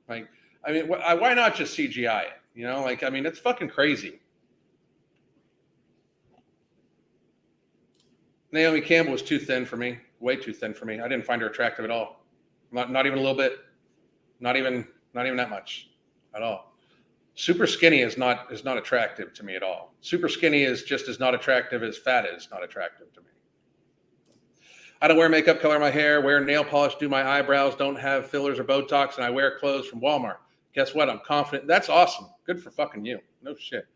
Like, I mean, why not just CGI it? Like, I mean, it's fucking crazy. Naomi Campbell was too thin for me, way too thin for me. I didn't find her attractive at all. Not even a little bit. Not even that much at all. Super skinny is not attractive to me at all. Super skinny is just as not attractive as fat is not attractive to me. I don't wear makeup, color my hair, wear nail polish, do my eyebrows, don't have fillers or Botox, and I wear clothes from Walmart. Guess what? I'm confident. That's awesome. Good for fucking you. No shit.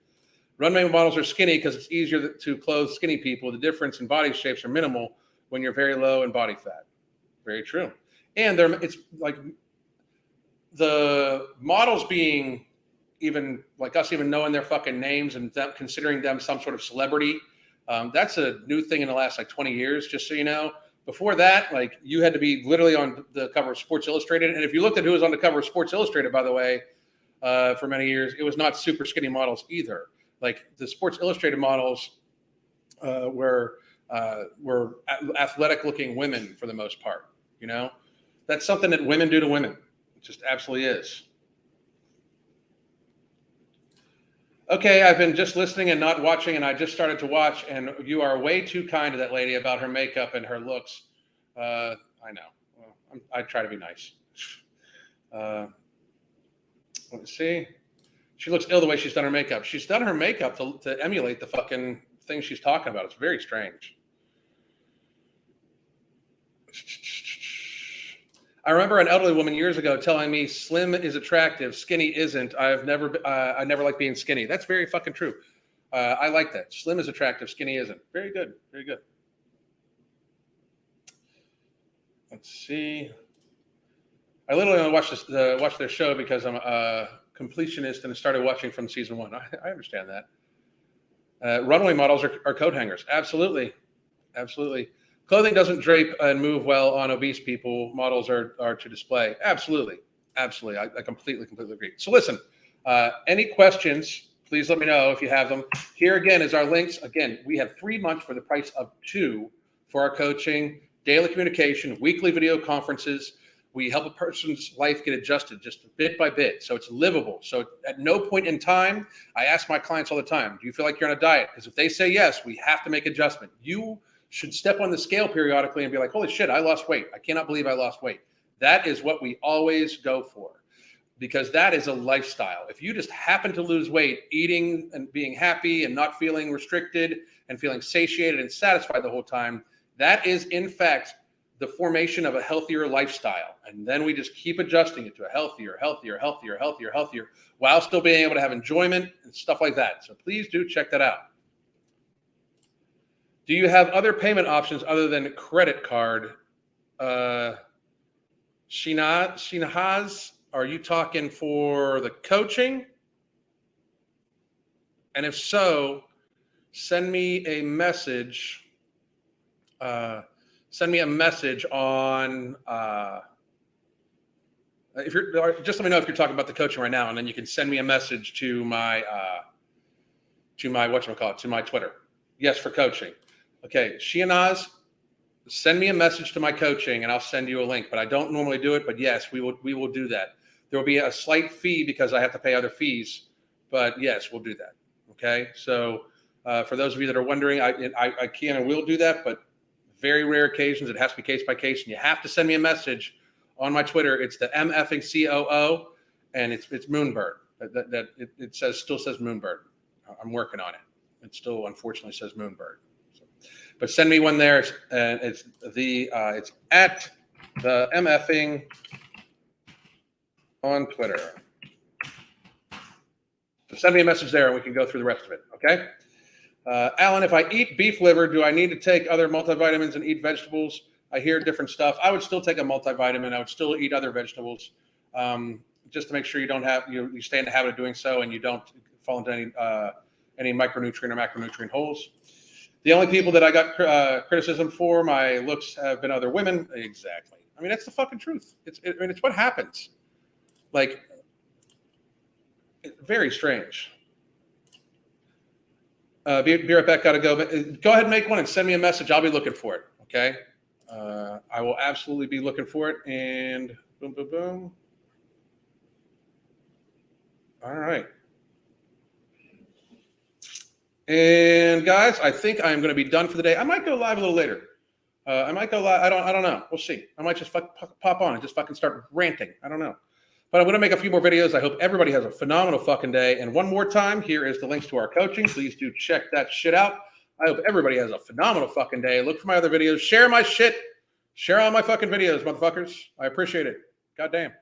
Runway models are skinny because it's easier to clothe skinny people. The difference in body shapes are minimal when you're very low in body fat. Very true. And it's like the models being even like us, even knowing their fucking names and considering them some sort of celebrity. That's a new thing in the last like 20 years, just so you know. Before that, like, you had to be literally on the cover of Sports Illustrated. And if you looked at who was on the cover of Sports Illustrated, by the way, for many years, it was not super skinny models either. Like the Sports Illustrated models were athletic-looking women for the most part. You know, that's something that women do to women. It just absolutely is. Okay, I've been just listening and not watching, and I just started to watch, and you are way too kind to that lady about her makeup and her looks. I know. Well, I try to be nice. Let's see. She looks ill the way she's done her makeup. She's done her makeup to emulate the fucking thing she's talking about. It's very strange. I remember an elderly woman years ago telling me slim is attractive, skinny isn't. I never liked being skinny. That's very fucking true. I like that. Slim is attractive, skinny isn't. Very good. Very good. Let's see. I literally only watched their show because I'm a completionist and started watching from season 1. I understand that. Runway models are coat hangers. Absolutely. Absolutely. Clothing doesn't drape and move well on obese people. Models are to display. Absolutely. Absolutely. I completely agree. So listen, any questions, please let me know if you have them. Here again is our links. Again, we have 3 months for the price of 2 for our coaching, daily communication, weekly video conferences. We help a person's life get adjusted just bit by bit, so it's livable. So at no point in time, I ask my clients all the time, do you feel like you're on a diet? Because if they say yes, we have to make adjustment. You should step on the scale periodically and be like, holy shit, I lost weight. I cannot believe I lost weight. That is what we always go for, because that is a lifestyle. If you just happen to lose weight, eating and being happy and not feeling restricted and feeling satiated and satisfied the whole time, that is in fact the formation of a healthier lifestyle. And then we just keep adjusting it to a healthier, while still being able to have enjoyment and stuff like that. So please do check that out. Do you have other payment options other than credit card? Shinahaz, are you talking for the coaching? And if so, send me a message. Send me a message on, if you're, just let me know if you're talking about the coaching right now, and then you can send me a message to my Twitter. Yes, for coaching. Okay, Shianaz, send me a message to my coaching and I'll send you a link, but I don't normally do it, but yes, we will do that. There will be a slight fee because I have to pay other fees, but yes, we'll do that. Okay, so for those of you that are wondering, I can and will do that, but very rare occasions, it has to be case by case, and you have to send me a message on my Twitter. It's the MFing COO, and it's Moonbird. It still says Moonbird. I'm working on it. It still unfortunately says Moonbird. But send me one there. It's at the MFing on Twitter. So send me a message there and we can go through the rest of it. Okay. Alan, if I eat beef liver, do I need to take other multivitamins and eat vegetables? I hear different stuff. I would still take a multivitamin. I would still eat other vegetables, just to make sure you don't have you stay in the habit of doing so and you don't fall into any micronutrient or macronutrient holes. The only people that I got criticism for my looks have been other women. Exactly. I mean, that's the fucking truth. It's what happens. Like, very strange. Be right back. Gotta go. Go ahead and make one and send me a message. I'll be looking for it. Okay. I will absolutely be looking for it. And boom, boom, boom. All right. And guys, I think I'm going to be done for the day. I might go live a little later. I might go live. I don't know. We'll see. I might just pop on and just fucking start ranting. I don't know. But I'm going to make a few more videos. I hope everybody has a phenomenal fucking day. And one more time, here is the links to our coaching. Please do check that shit out. I hope everybody has a phenomenal fucking day. Look for my other videos. Share my shit. Share all my fucking videos, motherfuckers. I appreciate it. God damn.